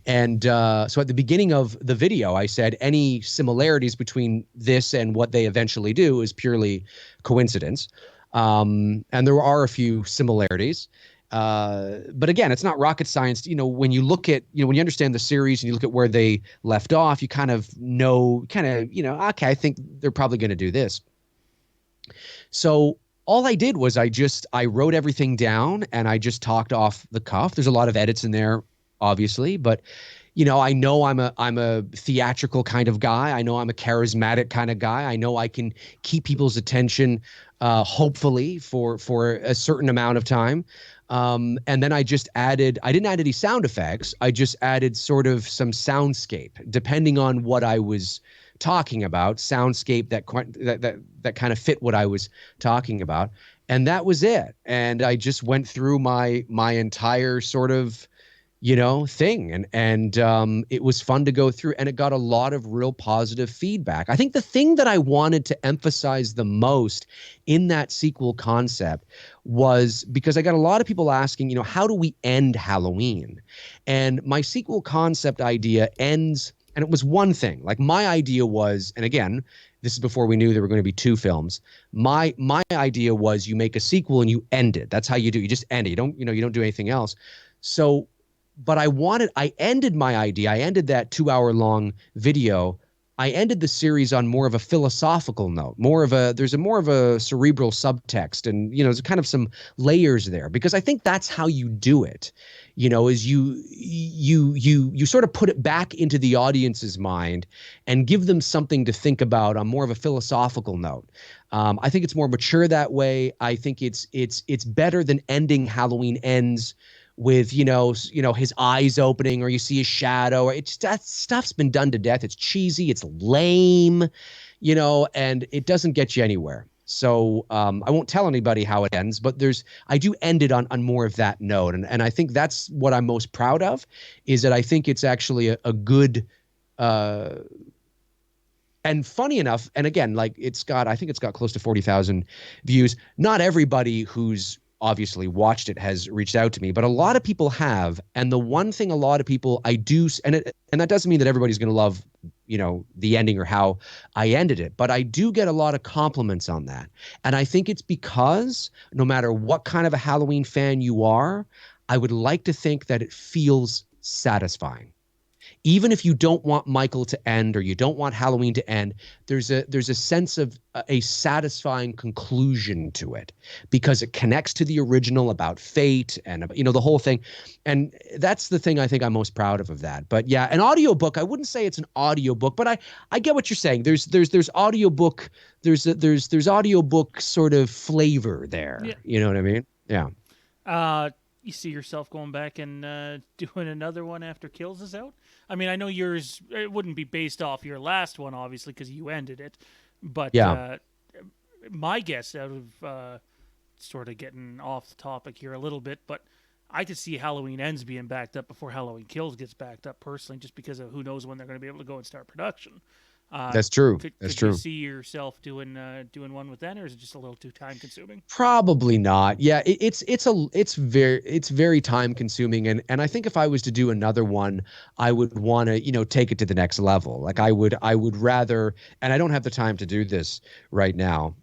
And so at the beginning of the video, I said any similarities between this and what they eventually do is purely coincidence. And there are a few similarities. But again, it's not rocket science. You know, when you look at, you know, when you understand the series and you look at where they left off, you kind of know, you know, okay, I think they're probably going to do this. So all I did was I wrote everything down and I just talked off the cuff. There's a lot of edits in there, obviously, but you know I'm a theatrical kind of guy. I know I'm a charismatic kind of guy. I know I can keep people's attention, hopefully for a certain amount of time. And then I didn't add any sound effects. I just added sort of some soundscape, depending on what I was talking about, soundscape that kind of fit what I was talking about. And that was it. And I just went through my entire sort of, you know, thing. And it was fun to go through, and it got a lot of real positive feedback. I think the thing that I wanted to emphasize the most in that sequel concept was because I got a lot of people asking, you know, how do we end Halloween? And my sequel concept idea ends, and it was one thing. Like my idea was, and again, this is before we knew there were going to be 2 films. My idea was you make a sequel and you end it. That's how you do. You just end it. You don't do anything else. So, but I ended my idea. I ended that 2-hour-long video. I ended the series on more of a philosophical note, there's more of a cerebral subtext, and, you know, there's kind of some layers there, because I think that's how you do it, you know, is you sort of put it back into the audience's mind and give them something to think about on more of a philosophical note. I think it's more mature that way. I think it's better than ending Halloween Ends with, you know, his eyes opening, or you see his shadow. That stuff's been done to death. It's cheesy, it's lame, you know, and it doesn't get you anywhere. So I won't tell anybody how it ends, but I do end it on more of that note. And I think that's what I'm most proud of, is that I think it's actually a good, and funny enough, and again, like I think it's got close to 40,000 views. Not everybody who's obviously watched it has reached out to me, but a lot of people have. And the one thing a lot of people I do, and that doesn't mean that everybody's going to love, the ending or how I ended it, but I do get a lot of compliments on that. And I think it's because no matter what kind of a Halloween fan you are, I would like to think that it feels satisfying. Even if you don't want Michael to end or you don't want Halloween to end, there's a sense of a satisfying conclusion to it because it connects to the original about fate and the whole thing. And that's the thing I think I'm most proud of that. But yeah, an audiobook, I wouldn't say it's an audiobook, but I get what you're saying. There's audiobook, there's audiobook sort of flavor there. Yeah. You know what I mean? Yeah. You see yourself going back and doing another one after Kills is out? I mean, I know yours, it wouldn't be based off your last one, obviously, because you ended it. But yeah. My guess, out of sort of getting off the topic here a little bit, but I could see Halloween Ends being backed up before Halloween Kills gets backed up personally, just because of who knows when they're going to be able to go and start production. That's true. Could true. You see yourself doing one with them, or is it just a little too time consuming? Probably not. Yeah, it's very time consuming, and I think if I was to do another one, I would want to take it to the next level. Like I would rather, and I don't have the time to do this right now,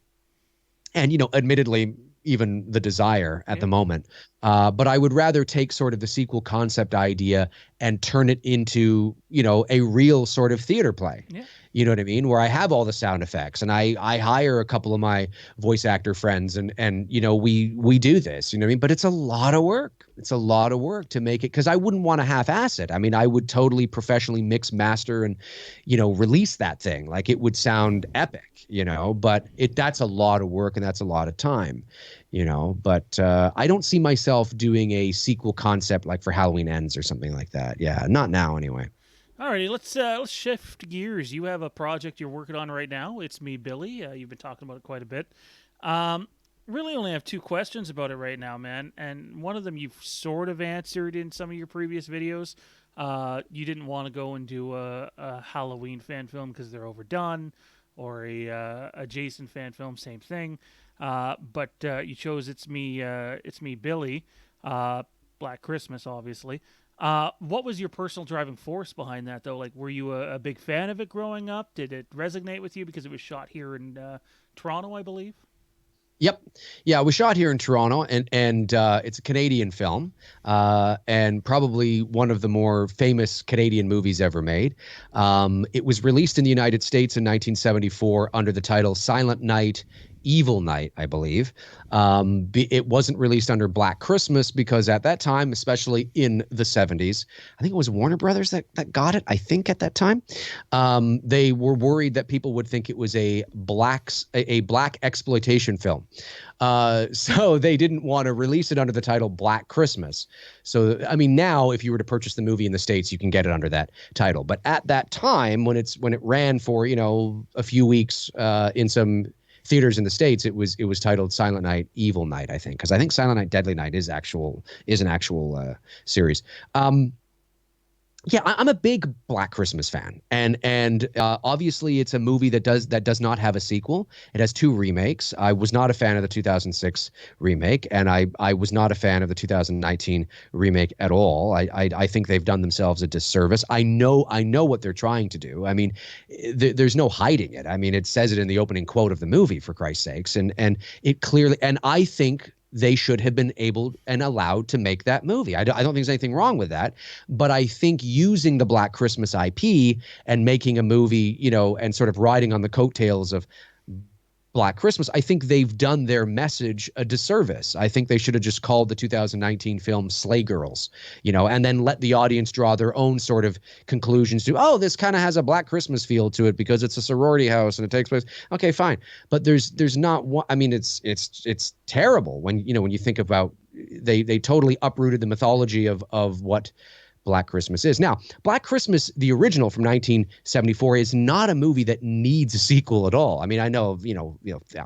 and admittedly, even the desire at the moment. But I would rather take sort of the sequel concept idea and turn it into, a real sort of theater play. Yeah. You know what I mean? Where I have all the sound effects and I hire a couple of my voice actor friends and we do this, you know what I mean? But it's a lot of work. It's a lot of work to make it, because I wouldn't want to half-ass it. I mean, I would totally professionally mix, master, and, release that thing. Like it would sound epic, but that's a lot of work and that's a lot of time, but I don't see myself doing a sequel concept like for Halloween Ends or something like that. Yeah, not now anyway. Alrighty, let's shift gears. You have a project you're working on right now. It's Me, Billy. You've been talking about it quite a bit. Really only have two questions about it right now, man. And one of them you've sort of answered in some of your previous videos. You didn't want to go and do a Halloween fan film because they're overdone, or a Jason fan film, same thing. But you chose It's Me, Billy. Black Christmas, obviously. What was your personal driving force behind that, though? Like, were you a big fan of it growing up? Did it resonate with you because it was shot here in Toronto, I believe? Yep. Yeah, we shot here in Toronto, and it's a Canadian film, and probably one of the more famous Canadian movies ever made. It was released in the United States in 1974 under the title Silent Night, Evil Night, I believe. It wasn't released under Black Christmas because at that time, especially in the 70s, I think it was Warner Brothers that got it, I think, at that time. They were worried that people would think it was a black exploitation film. So they didn't want to release it under the title Black Christmas. So, I mean, now if you were to purchase the movie in the States, you can get it under that title. But at that time, when it ran for, a few weeks in some theaters in the States, it was titled Silent Night, Evil Night, I think, because I think Silent Night, Deadly Night is an actual series. Yeah, I'm a big Black Christmas fan, and obviously it's a movie that does not have a sequel. It has two remakes. I was not a fan of the 2006 remake, and I was not a fan of the 2019 remake at all. I think they've done themselves a disservice. I know what they're trying to do. I mean, there's no hiding it. I mean, it says it in the opening quote of the movie, for Christ's sakes, and it clearly. And I think they should have been able and allowed to make that movie. I don't think there's anything wrong with that, but I think using the Black Christmas IP and making a movie, and sort of riding on the coattails of Black Christmas, I think they've done their message a disservice. I think they should have just called the 2019 film Slay Girls, and then let the audience draw their own sort of conclusions to, oh, this kind of has a Black Christmas feel to it because it's a sorority house and it takes place. Okay, fine. But there's not one. I mean, it's terrible when you think about they totally uprooted the mythology of what Black Christmas is. Now, Black Christmas, the original from 1974, is not a movie that needs a sequel at all. I mean, I know,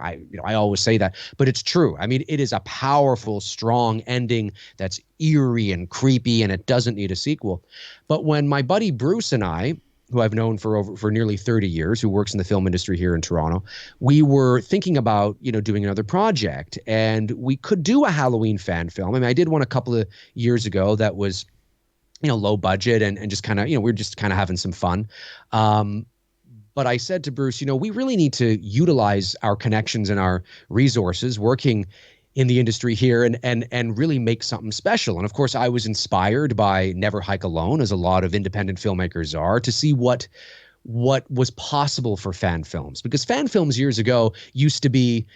I always say that, but it's true. I mean, it is a powerful, strong ending that's eerie and creepy, and it doesn't need a sequel. But when my buddy Bruce and I who I've known for nearly 30 years, who works in the film industry here in Toronto, we were thinking about, doing another project, and we could do a Halloween fan film. I mean, I did one a couple of years ago that was, low budget and just kind of, we were just kind of having some fun. But I said to Bruce, we really need to utilize our connections and our resources working in the industry here and really make something special. And of course, I was inspired by Never Hike Alone, as a lot of independent filmmakers are, to see what was possible for fan films, because fan films years ago used to be,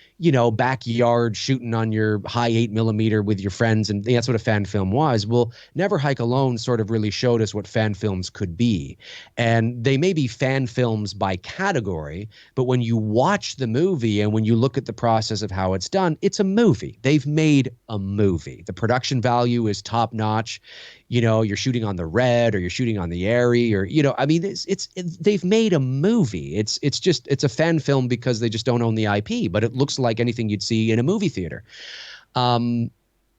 backyard shooting on your high 8mm with your friends. And that's what a fan film was. Well, Never Hike Alone sort of really showed us what fan films could be. And they may be fan films by category, but when you watch the movie and when you look at the process of how it's done, it's a movie. They've made a movie. The production value is top notch. You're shooting on the Red, or you're shooting on the Airy, or, they've made a movie. It's a fan film because they just don't own the IP, but it looks like anything you'd see in a movie theater. And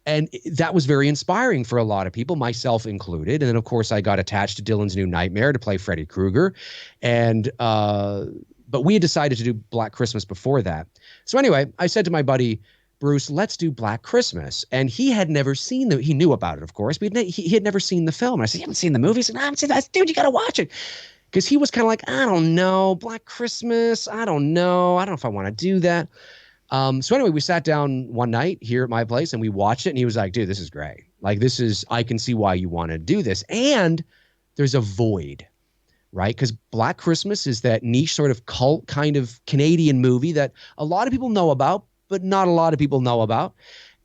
that was very inspiring for a lot of people, myself included. And then, of course, I got attached to Dylan's New Nightmare to play Freddy Krueger. But we had decided to do Black Christmas before that. So anyway, I said to my buddy, Bruce, let's do Black Christmas. And he had never seen he knew about it, of course, but he had never seen the film. And I said, you haven't seen the movie? He said, no, I haven't seen that. Dude, you got to watch it. Because he was kind of like, I don't know, Black Christmas, I don't know if I want to do that. So anyway, we sat down one night here at my place and we watched it. And he was like, dude, this is great. Like, I can see why you want to do this. And there's a void, right? Because Black Christmas is that niche sort of cult kind of Canadian movie that a lot of people know about, but not a lot of people know about.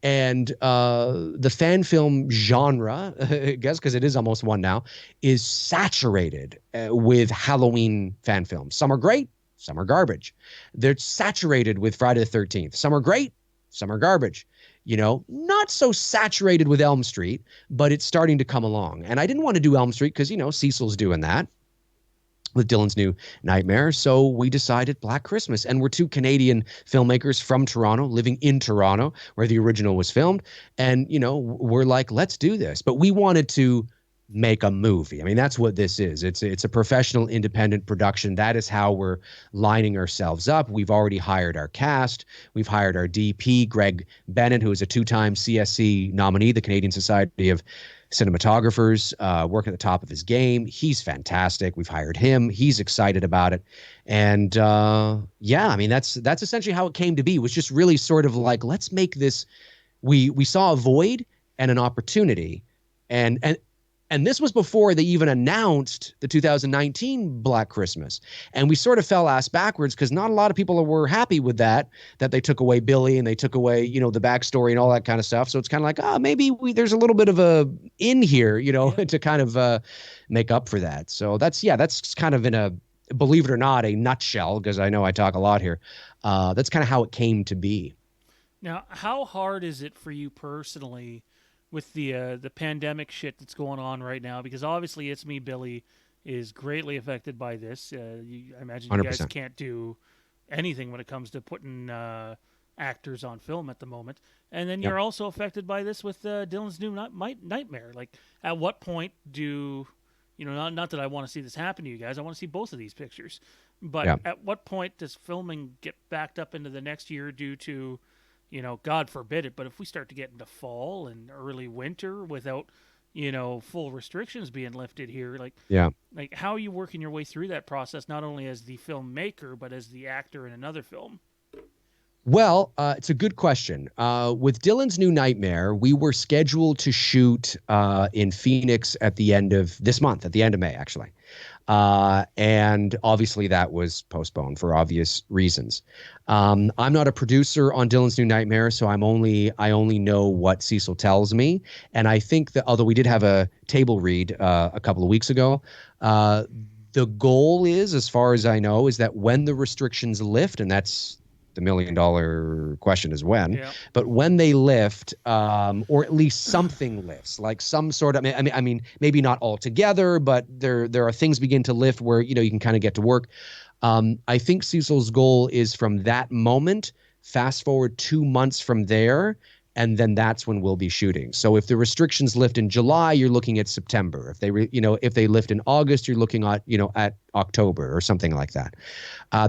And the fan film genre, I guess, because it is almost one now, is saturated with Halloween fan films. Some are great, some are garbage. They're saturated with Friday the 13th. Some are great, some are garbage. Not so saturated with Elm Street, but it's starting to come along. And I didn't want to do Elm Street because, Cecil's doing that with Dylan's New Nightmare. So we decided Black Christmas. And we're two Canadian filmmakers from Toronto, living in Toronto, where the original was filmed. And, we're like, let's do this. But we wanted to make a movie. I mean, that's what this is. It's a professional independent production. That is how we're lining ourselves up. We've already hired our cast. We've hired our DP, Greg Bennett, who is a 2-time CSC nominee, the Canadian Society of Cinematographers, working at the top of his game. He's fantastic. We've hired him. He's excited about it. And that's essentially how it came to be. It was just really sort of like, let's make this. We saw a void and an opportunity. And this was before they even announced the 2019 Black Christmas. And we sort of fell ass backwards because not a lot of people were happy with that they took away Billy and they took away, the backstory and all that kind of stuff. So it's kind of like, maybe there's a little bit of a in here, to kind of make up for that. So that's kind of in a, believe it or not, a nutshell, because I know I talk a lot here. That's kind of how it came to be. Now, how hard is it for you personally with the pandemic shit that's going on right now? Because obviously It's Me, Billy is greatly affected by this. I imagine you 100%. guys can't do anything when it comes to putting actors on film at the moment. And then you're also affected by this with Dylan's New Nightmare. Like, at what point do, not that I want to see this happen to you guys, I want to see both of these pictures. But at what point does filming get backed up into the next year due to, God forbid it, but if we start to get into fall and early winter without, full restrictions being lifted here, like how are you working your way through that process, not only as the filmmaker, but as the actor in another film? Well, it's a good question. With Dylan's New Nightmare, we were scheduled to shoot in Phoenix at the end of this month, at the end of May, actually. And obviously that was postponed for obvious reasons. I'm not a producer on Dylan's New Nightmare, so I only know what Cecil tells me. And I think that, although we did have a table read a couple of weeks ago, the goal is, as far as I know, is that when the restrictions lift, and that's the $1 million question is when, but when they lift, or at least something lifts, like some sort of, I mean, maybe not all together, but there are things begin to lift where, you can kind of get to work. I think Cecil's goal is from that moment, fast forward 2 months from there, and then that's when we'll be shooting. So if the restrictions lift in July, you're looking at September. If they if they lift in August, you're looking at at October or something like that.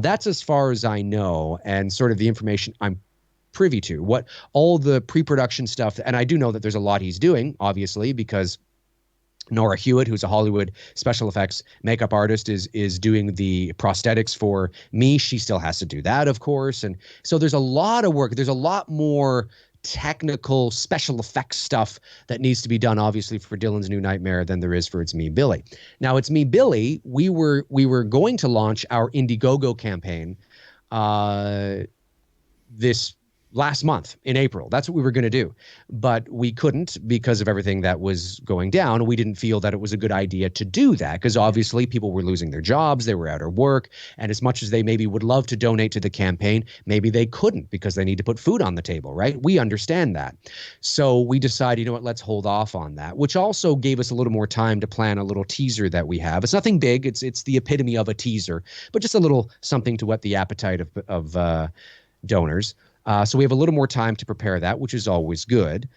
That's as far as I know, and sort of the information I'm privy to. What all the pre-production stuff, and I do know that there's a lot he's doing, obviously, because Nora Hewitt, who's a Hollywood special effects makeup artist, is doing the prosthetics for me. She still has to do that, of course. And so there's a lot of work. There's a lot more technical special effects stuff that needs to be done, obviously, for Dylan's New Nightmare than there is for It's Me, Billy. Now, It's Me, Billy, we were going to launch our Indiegogo campaign this last month in April. That's what we were going to do. But we couldn't because of everything that was going down. We didn't feel that it was a good idea to do that because obviously people were losing their jobs. They were out of work. And as much as they maybe would love to donate to the campaign, maybe they couldn't because they need to put food on the table, right? We understand that. So we decided, you know what, let's hold off on that, which also gave us a little more time to plan a little teaser that we have. It's nothing big. It's the epitome of a teaser, but just a little something to whet the appetite of donors. So we have a little more time to prepare that, which is always good.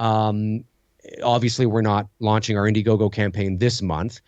Obviously, we're not launching our Indiegogo campaign this month.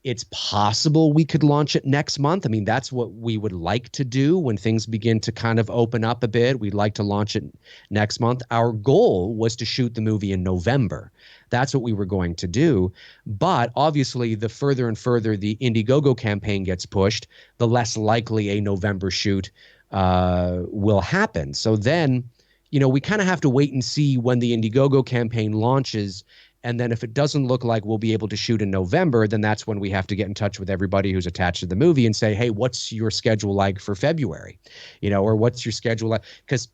It's possible we could launch it next month. I mean, that's what we would like to do when things begin to kind of open up a bit. We'd like to launch it next month. Our goal was to shoot the movie in November. That's what we were going to do. But obviously, the further and further the Indiegogo campaign gets pushed, the less likely a November shoot will happen. So then, we kind of have to wait and see when the Indiegogo campaign launches. And then if it doesn't look like we'll be able to shoot in November, then that's when we have to get in touch with everybody who's attached to the movie and say, hey, what's your schedule like for February? Or what's your schedule like? Because,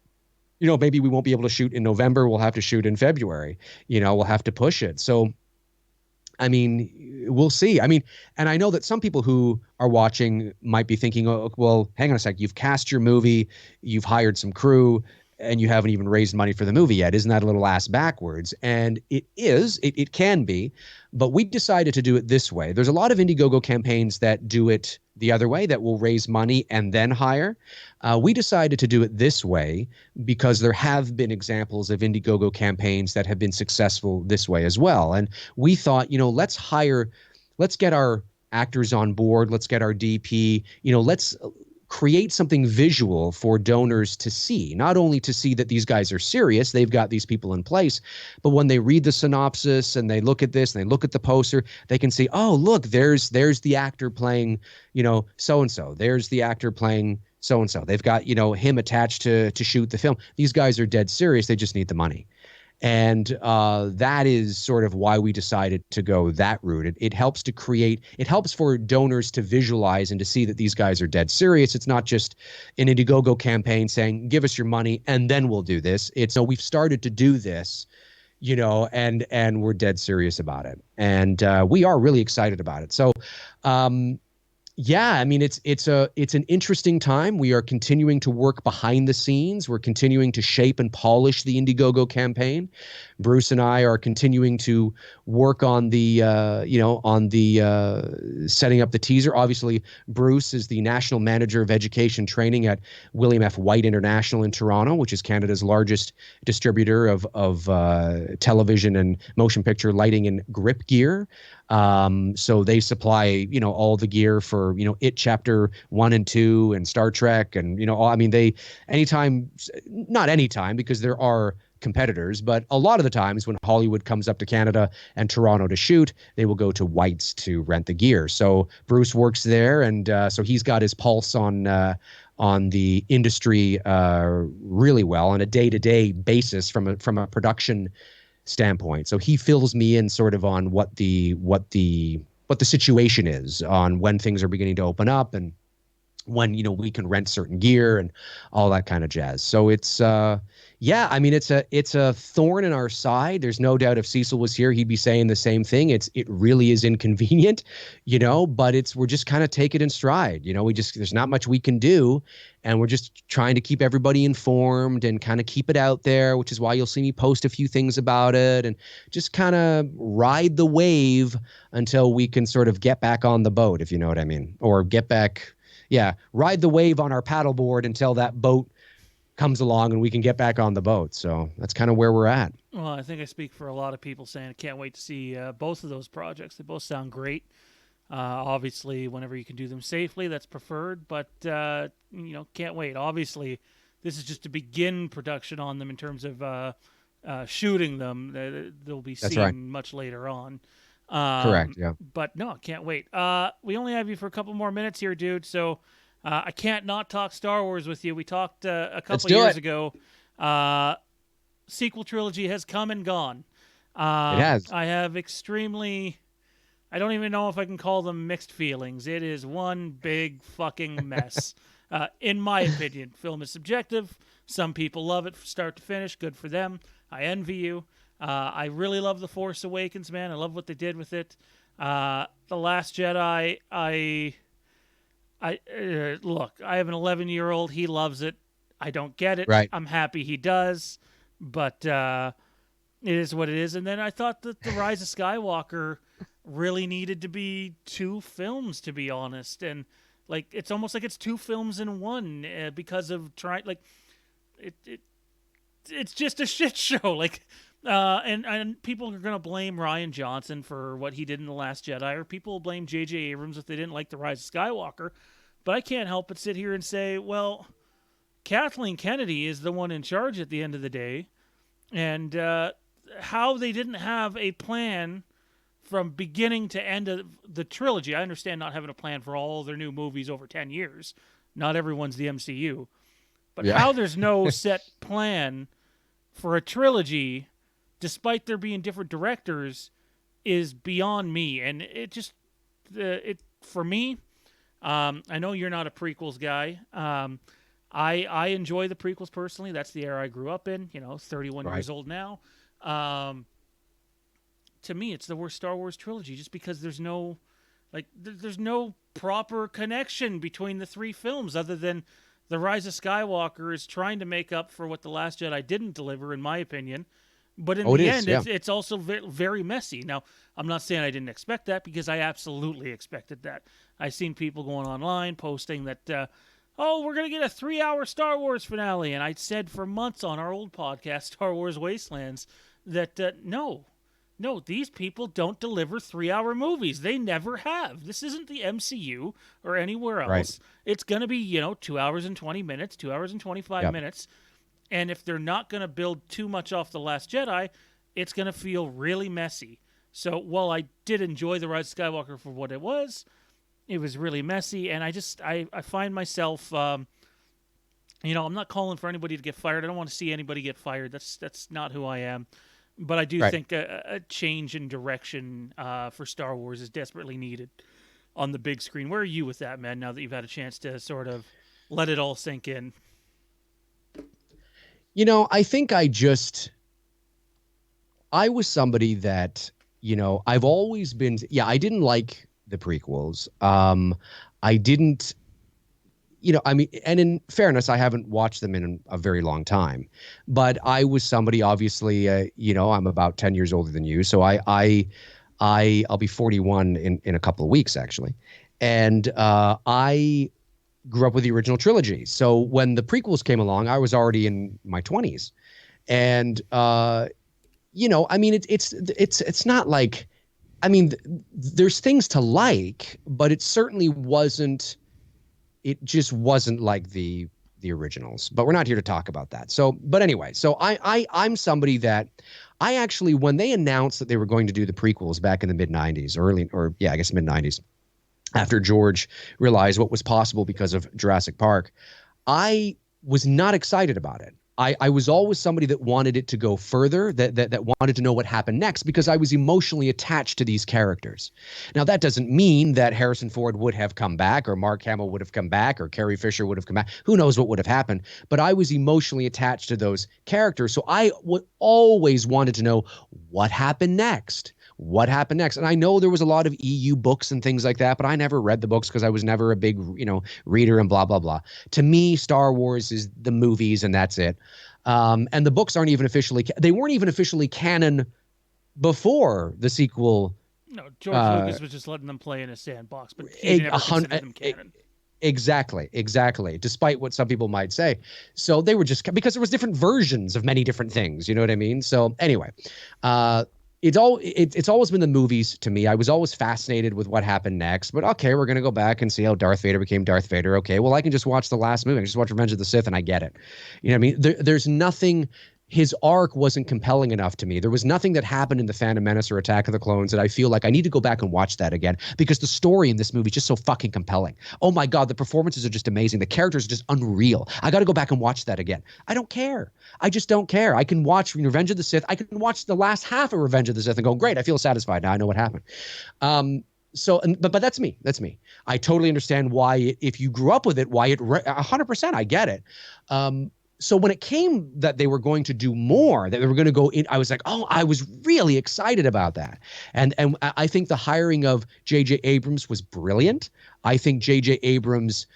maybe we won't be able to shoot in November. We'll have to shoot in February. We'll have to push it. So, I mean, we'll see. I mean, and I know that some people who are watching might be thinking, oh, well, hang on a sec. You've cast your movie, you've hired some crew, and you haven't even raised money for the movie yet. Isn't that a little ass backwards? And it is. It can be. But we decided to do it this way. There's a lot of Indiegogo campaigns that do it the other way, that will raise money and then hire. We decided to do it this way because there have been examples of Indiegogo campaigns that have been successful this way as well. And we thought, let's get our actors on board. Let's get our DP, let's create something visual for donors to see, not only to see that these guys are serious, they've got these people in place, but when they read the synopsis and they look at this and they look at the poster, they can see, oh, look, there's the actor playing, so-and-so. There's the actor playing so-and-so. They've got, him attached to shoot the film. These guys are dead serious. They just need the money. And that is sort of why we decided to go that route. It helps to create, it helps for donors to visualize and to see that these guys are dead serious. It's not just an Indiegogo campaign saying, give us your money and then we'll do this. It's, no, we've started to do this, and we're dead serious about it. And we are really excited about it. So, yeah, I mean, it's an interesting time. We are continuing to work behind the scenes. We're continuing to shape and polish the Indiegogo campaign. Bruce and I are continuing to work on the setting up the teaser. Obviously, Bruce is the National Manager of Education Training at William F. White International in Toronto, which is Canada's largest distributor of television and motion picture lighting and grip gear. So they supply, all the gear for, It Chapter 1 and 2 and Star Trek and, not anytime because there are competitors, but a lot of the times when Hollywood comes up to Canada and Toronto to shoot, they will go to White's to rent the gear. So Bruce works there, and so he's got his pulse on the industry really well on a day-to-day basis from a production standpoint. So he fills me in sort of on what the situation is, on when things are beginning to open up and when we can rent certain gear and all that kind of jazz. So it's it's a thorn in our side. There's no doubt if Cecil was here, he'd be saying the same thing. It really is inconvenient, but we're just kind of take it in stride. There's not much we can do, and we're just trying to keep everybody informed and kind of keep it out there, which is why you'll see me post a few things about it and just kind of ride the wave until we can sort of get back on the boat, if you know what I mean, or ride the wave on our paddleboard until that boat comes along and we can get back on the boat. So that's kind of where we're at. Well, I think I speak for a lot of people saying I can't wait to see both of those projects. They both sound great. Obviously, whenever you can do them safely, that's preferred. But can't wait. Obviously, this is just to begin production on them in terms of shooting them. They'll be seen much later on. Correct. Yeah. But no, can't wait. We only have you for a couple more minutes here, dude. So I can't not talk Star Wars with you. We talked a couple years ago. Sequel trilogy has come and gone. It has. I have extremely. I don't even know if I can call them mixed feelings. It is one big fucking mess. In my opinion, film is subjective. Some people love it from start to finish. Good for them. I envy you. I really love The Force Awakens, man. I love what they did with it. The Last Jedi, look, I have an 11-year-old. He loves it. I don't get it. Right. I'm happy he does, but it is what it is. And then I thought that The Rise of Skywalker really needed to be 2 films, to be honest. And like, it's almost like it's 2 films in one because of it's just a shit show. Like, and people are gonna blame Rian Johnson for what he did in The Last Jedi, or people will blame J.J. Abrams if they didn't like The Rise of Skywalker. But I can't help but sit here and say, well, Kathleen Kennedy is the one in charge at the end of the day, and how they didn't have a plan from beginning to end of the trilogy. I understand not having a plan for all their new movies over 10 years. Not everyone's the MCU. But how there's no set plan for a trilogy, despite there being different directors, is beyond me. And it just, for me, I know you're not a prequels guy. I enjoy the prequels personally. That's the era I grew up in, 31 years old now. To me, it's the worst Star Wars trilogy just because there's no proper connection between the 3 films other than The Rise of Skywalker is trying to make up for what The Last Jedi didn't deliver, in my opinion. But in the end, it's also very messy. Now, I'm not saying I didn't expect that, because I absolutely expected that. I've seen people going online posting that, we're going to get a 3-hour Star Wars finale. And I said for months on our old podcast, Star Wars Wastelands, that no, these people don't deliver 3-hour movies. They never have. This isn't the MCU or anywhere else. Right. It's going to be, 2 hours and 20 minutes, 2 hours and 25 minutes. And if they're not going to build too much off The Last Jedi, it's going to feel really messy. So while I did enjoy The Rise of Skywalker for what it was really messy. And I find myself, I'm not calling for anybody to get fired. I don't want to see anybody get fired. That's not who I am. But I do think a change in direction for Star Wars is desperately needed on the big screen. Where are you with that, man, now that you've had a chance to sort of let it all sink in? I think I was somebody that, I've always been, I didn't like the prequels. I didn't, and in fairness, I haven't watched them in a very long time, but I was somebody, obviously, I'm about 10 years older than you. So I'll be 41 in a couple of weeks, actually. And I grew up with the original trilogy. So when the prequels came along, I was already in my 20s. And, it's not like, there's things to like, but it certainly wasn't. It just wasn't like the originals, but we're not here to talk about that. So, but anyway, so I'm somebody that I actually, when they announced that they were going to do the prequels back in the mid 90s, mid 90s, after George realized what was possible because of Jurassic Park, I was not excited about it. I was always somebody that wanted it to go further, that wanted to know what happened next, because I was emotionally attached to these characters. Now, that doesn't mean that Harrison Ford would have come back, or Mark Hamill would have come back, or Carrie Fisher would have come back. Who knows what would have happened? But I was emotionally attached to those characters. So I always wanted to know what happened next. What happened next? And I know there was a lot of EU books and things like that, but I never read the books because I was never a big, reader and blah, blah, blah. To me, Star Wars is the movies and that's it. And the books aren't even they weren't even officially canon before the sequel. No, George Lucas was just letting them play in a sandbox, but he never considered them canon. Exactly. Despite what some people might say. So they were just because there was different versions of many different things. You know what I mean? So anyway, uh, it's always been the movies to me. I was always fascinated with what happened next. But okay, we're gonna go back and see how Darth Vader became Darth Vader. Okay, well I can just watch the last movie. I can just watch Revenge of the Sith and I get it. You know what I mean? There's nothing. His arc wasn't compelling enough to me. There was nothing that happened in The Phantom Menace or Attack of the Clones that I feel like I need to go back and watch that again because the story in this movie is just so fucking compelling. Oh my God, the performances are just amazing. The characters are just unreal. I got to go back and watch that again. I don't care. I just don't care. I can watch Revenge of the Sith. I can watch the last half of Revenge of the Sith and go, great, I feel satisfied now. I know what happened. But that's me. That's me. I totally understand why, if you grew up with it, why 100%, I get it. So when it came that they were going to do more, that they were going to go in, I was like, oh, I was really excited about that. And I think the hiring of J.J. Abrams was brilliant. I think J.J. Abrams,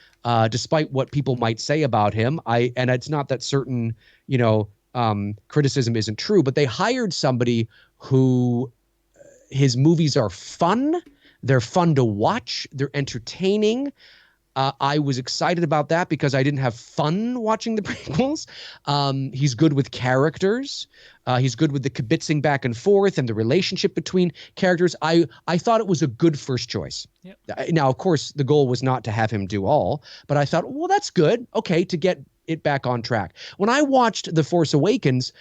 despite what people might say about him, and it's not that certain, criticism isn't true, but they hired somebody who his movies are fun. They're fun to watch. They're entertaining. I was excited about that because I didn't have fun watching the prequels. He's good with characters. He's good with the kibitzing back and forth and the relationship between characters. I thought it was a good first choice. Yep. Now, of course, the goal was not to have him do all, but I thought, well, that's good. Okay, to get it back on track. When I watched The Force Awakens,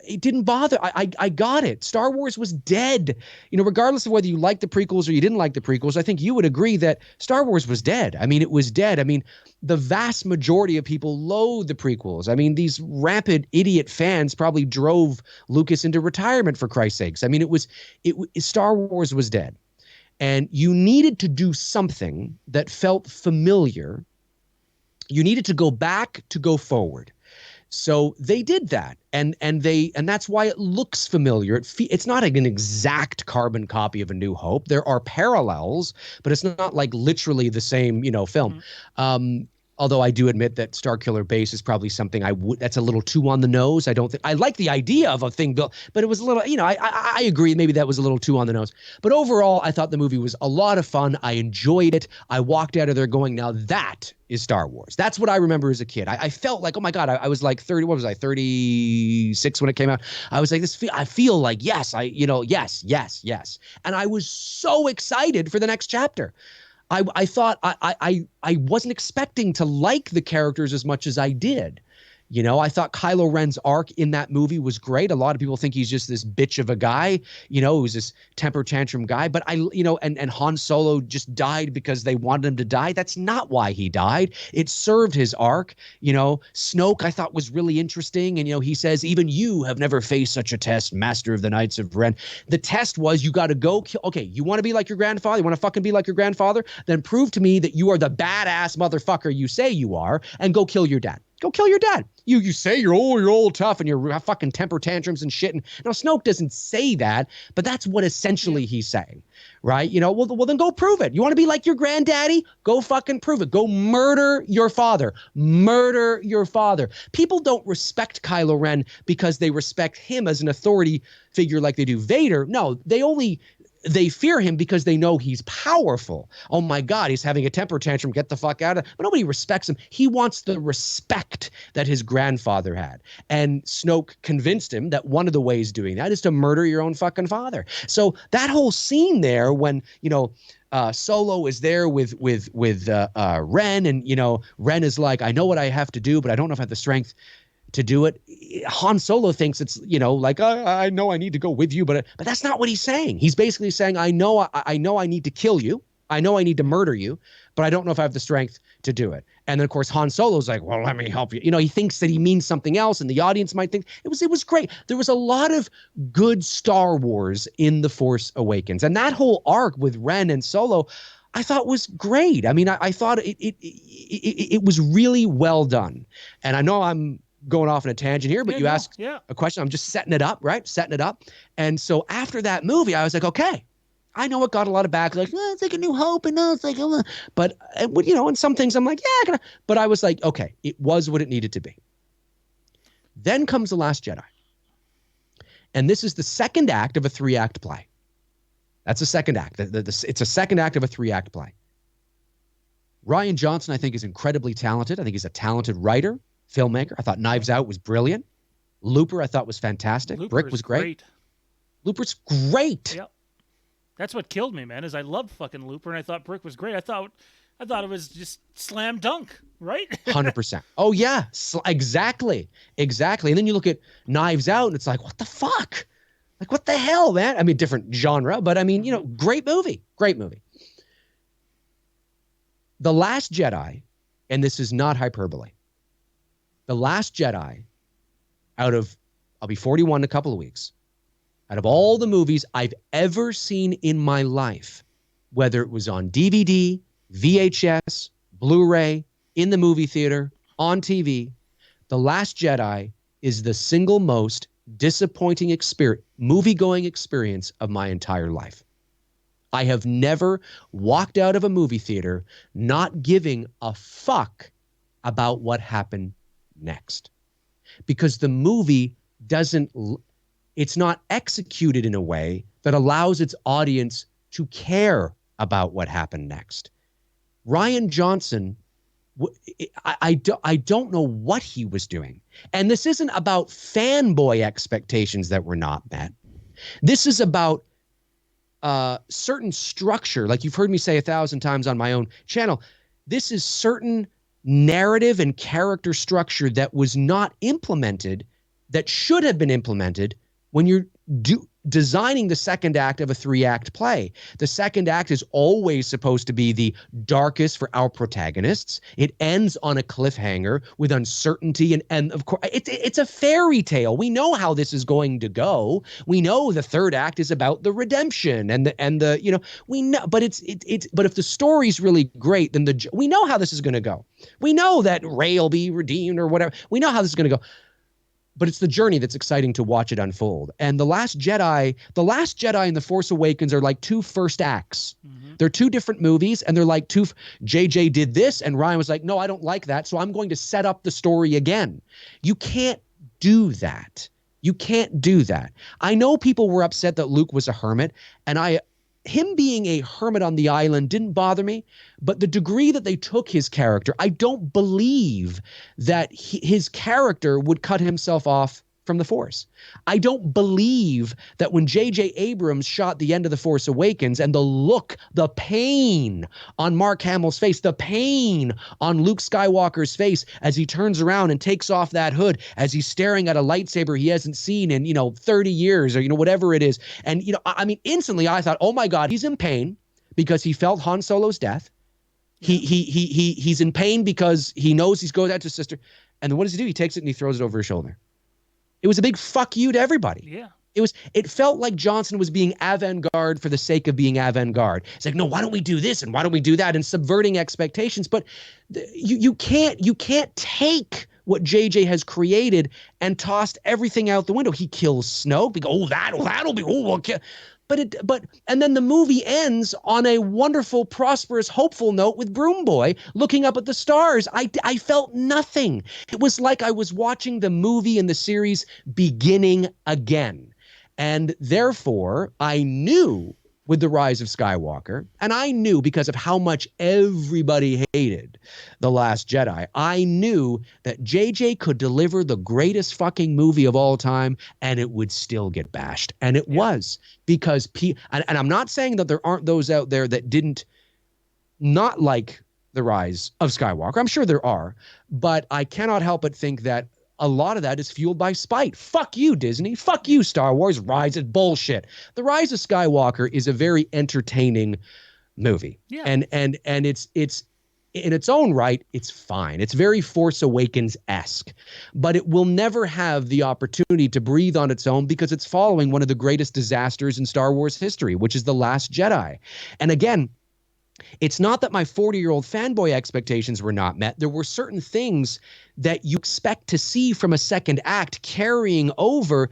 it didn't bother. I got it. Star Wars was dead. Regardless of whether you liked the prequels or you didn't like the prequels, I think you would agree that Star Wars was dead. I mean, it was dead. I mean, the vast majority of people loathe the prequels. I mean, these rampant idiot fans probably drove Lucas into retirement, for Christ's sakes. I mean, Star Wars was dead. And you needed to do something that felt familiar. You needed to go back to go forward. So they did that, and that's why it looks familiar. It's not an exact carbon copy of A New Hope. There are parallels, but it's not like literally the same, film. Mm-hmm. Although I do admit that Starkiller Base is probably something that's a little too on the nose. I don't think I like the idea of a thing built, but it was a little, I agree. Maybe that was a little too on the nose, but overall I thought the movie was a lot of fun. I enjoyed it. I walked out of there going, now that is Star Wars. That's what I remember as a kid. I felt like, oh my God, I was like 30, what was I, 36 when it came out? I was like, I feel like, yes. And I was so excited for the next chapter. I thought I wasn't expecting to like the characters as much as I did. I thought Kylo Ren's arc in that movie was great. A lot of people think he's just this bitch of a guy, who's this temper tantrum guy. But and Han Solo just died because they wanted him to die. That's not why he died. It served his arc. Snoke I thought was really interesting. And, he says, even you have never faced such a test, Master of the Knights of Ren. The test was you got to go kill. Okay, you want to be like your grandfather? You want to fucking be like your grandfather? Then prove to me that you are the badass motherfucker you say you are and go kill your dad. Go kill your dad. You say you're all tough and you're fucking temper tantrums and shit. And now Snoke doesn't say that, but that's what essentially he's saying, right? Well, then go prove it. You want to be like your granddaddy? Go fucking prove it. Go murder your father. Murder your father. People don't respect Kylo Ren because they respect him as an authority figure like they do Vader. No, they fear him because they know he's powerful. Oh my God, he's having a temper tantrum. Get the fuck out of it. But nobody respects him. He wants the respect that his grandfather had. And Snoke convinced him that one of the ways doing that is to murder your own fucking father. So that whole scene there when, Solo is there with Ren, and, Ren is like, I know what I have to do, but I don't know if I have the strength to do it. Han Solo thinks it's, like, I know I need to go with you, but that's not what he's saying. He's basically saying, I know I need to kill you. I know I need to murder you, but I don't know if I have the strength to do it. And then of course Han Solo's like, well, let me help you. He thinks that he means something else, and the audience might think it was great. There was a lot of good Star Wars in The Force Awakens, and that whole arc with Ren and Solo, I thought was great. I mean, I thought it was really well done. And I know I'm going off on a tangent here, but you asked a question. I'm just setting it up, right? Setting it up. And so after that movie, I was like, okay, I know it got a lot of backlash. It's like A New Hope, and it's like, but and some things I'm like, yeah, but I was like, okay, it was what it needed to be. Then comes The Last Jedi. And this is the second act of a 3-act play. That's the second act. It's a second act of a 3-act play. Rian Johnson, I think, is incredibly talented. I think he's a talented writer, filmmaker. I thought Knives Out was brilliant. Looper, I thought was fantastic. Looper Brick is was great. Looper's great. Yep. That's what killed me, man, is I loved fucking Looper, and I thought Brick was great. I thought it was just slam dunk, right? 100%. Oh, yeah. Exactly. Exactly. And then you look at Knives Out, and it's like, what the fuck? Like, what the hell, man? I mean, different genre, but I mean, you know, great movie. Great movie. The Last Jedi, and this is not hyperbole, The Last Jedi, I'll be 41 in a couple of weeks, out of all the movies I've ever seen in my life, whether it was on DVD, VHS, Blu-ray, in the movie theater, on TV, The Last Jedi is the single most disappointing movie-going experience of my entire life. I have never walked out of a movie theater not giving a fuck about what happened next. Because the movie it's not executed in a way that allows its audience to care about what happened next. Rian Johnson, I don't know what he was doing. And this isn't about fanboy expectations that were not met. This is about certain structure, like you've heard me say 1,000 times on my own channel. This is certain narrative and character structure that was not implemented, that should have been implemented when you're designing the second act of a 3-act play. The second act is always supposed to be the darkest for our protagonists. It ends on a cliffhanger with uncertainty, and of course it's a fairy tale. We know how this is going to go. We know the third act is about the redemption and the you know, we know, but but if the story's really great, then we know how this is going to go. We know that Rey will be redeemed or whatever. We know how this is going to go. But it's the journey that's exciting to watch it unfold. And The Last Jedi and The Force Awakens are like two first acts. Mm-hmm. They're two different movies, and they're like JJ did this, and Ryan was like, no, I don't like that, so I'm going to set up the story again. You can't do that. You can't do that. I know people were upset that Luke was a hermit, and him being a hermit on the island didn't bother me, but the degree that they took his character, I don't believe that his character would cut himself off from the Force. I don't believe that when J.J. Abrams shot the end of The Force Awakens and the pain on Mark Hamill's face, the pain on Luke Skywalker's face as he turns around and takes off that hood, as he's staring at a lightsaber he hasn't seen in, 30 years or, whatever it is. And, I mean, instantly I thought, oh my God, he's in pain because he felt Han Solo's death. He's in pain because he knows he's going out to his sister. And then what does he do? He takes it and he throws it over his shoulder. It was a big fuck you to everybody. Yeah. It felt like Johnson was being avant-garde for the sake of being avant-garde. It's like, no, why don't we do this and why don't we do that, and subverting expectations. But you can't take what JJ has created and tossed everything out the window. He kills Snoke. We go, oh, that'll be, oh, okay. And then the movie ends on a wonderful, prosperous, hopeful note with Broom Boy looking up at the stars. I felt nothing. It was like I was watching the movie and the series beginning again. And therefore, I knew with The Rise of Skywalker, and I knew because of how much everybody hated The Last Jedi, I knew that JJ could deliver the greatest fucking movie of all time and it would still get bashed. And it was because, and I'm not saying that there aren't those out there that didn't not like The Rise of Skywalker. I'm sure there are, but I cannot help but think that a lot of that is fueled by spite. Fuck you, Disney. Fuck you, Star Wars. Rise is bullshit. The Rise of Skywalker is a very entertaining movie. Yeah. And it's in its own right, it's fine. It's very Force Awakens-esque. But it will never have the opportunity to breathe on its own because it's following one of the greatest disasters in Star Wars history, which is The Last Jedi. And again, it's not that my 40-year-old fanboy expectations were not met. There were certain things that you expect to see from a second act carrying over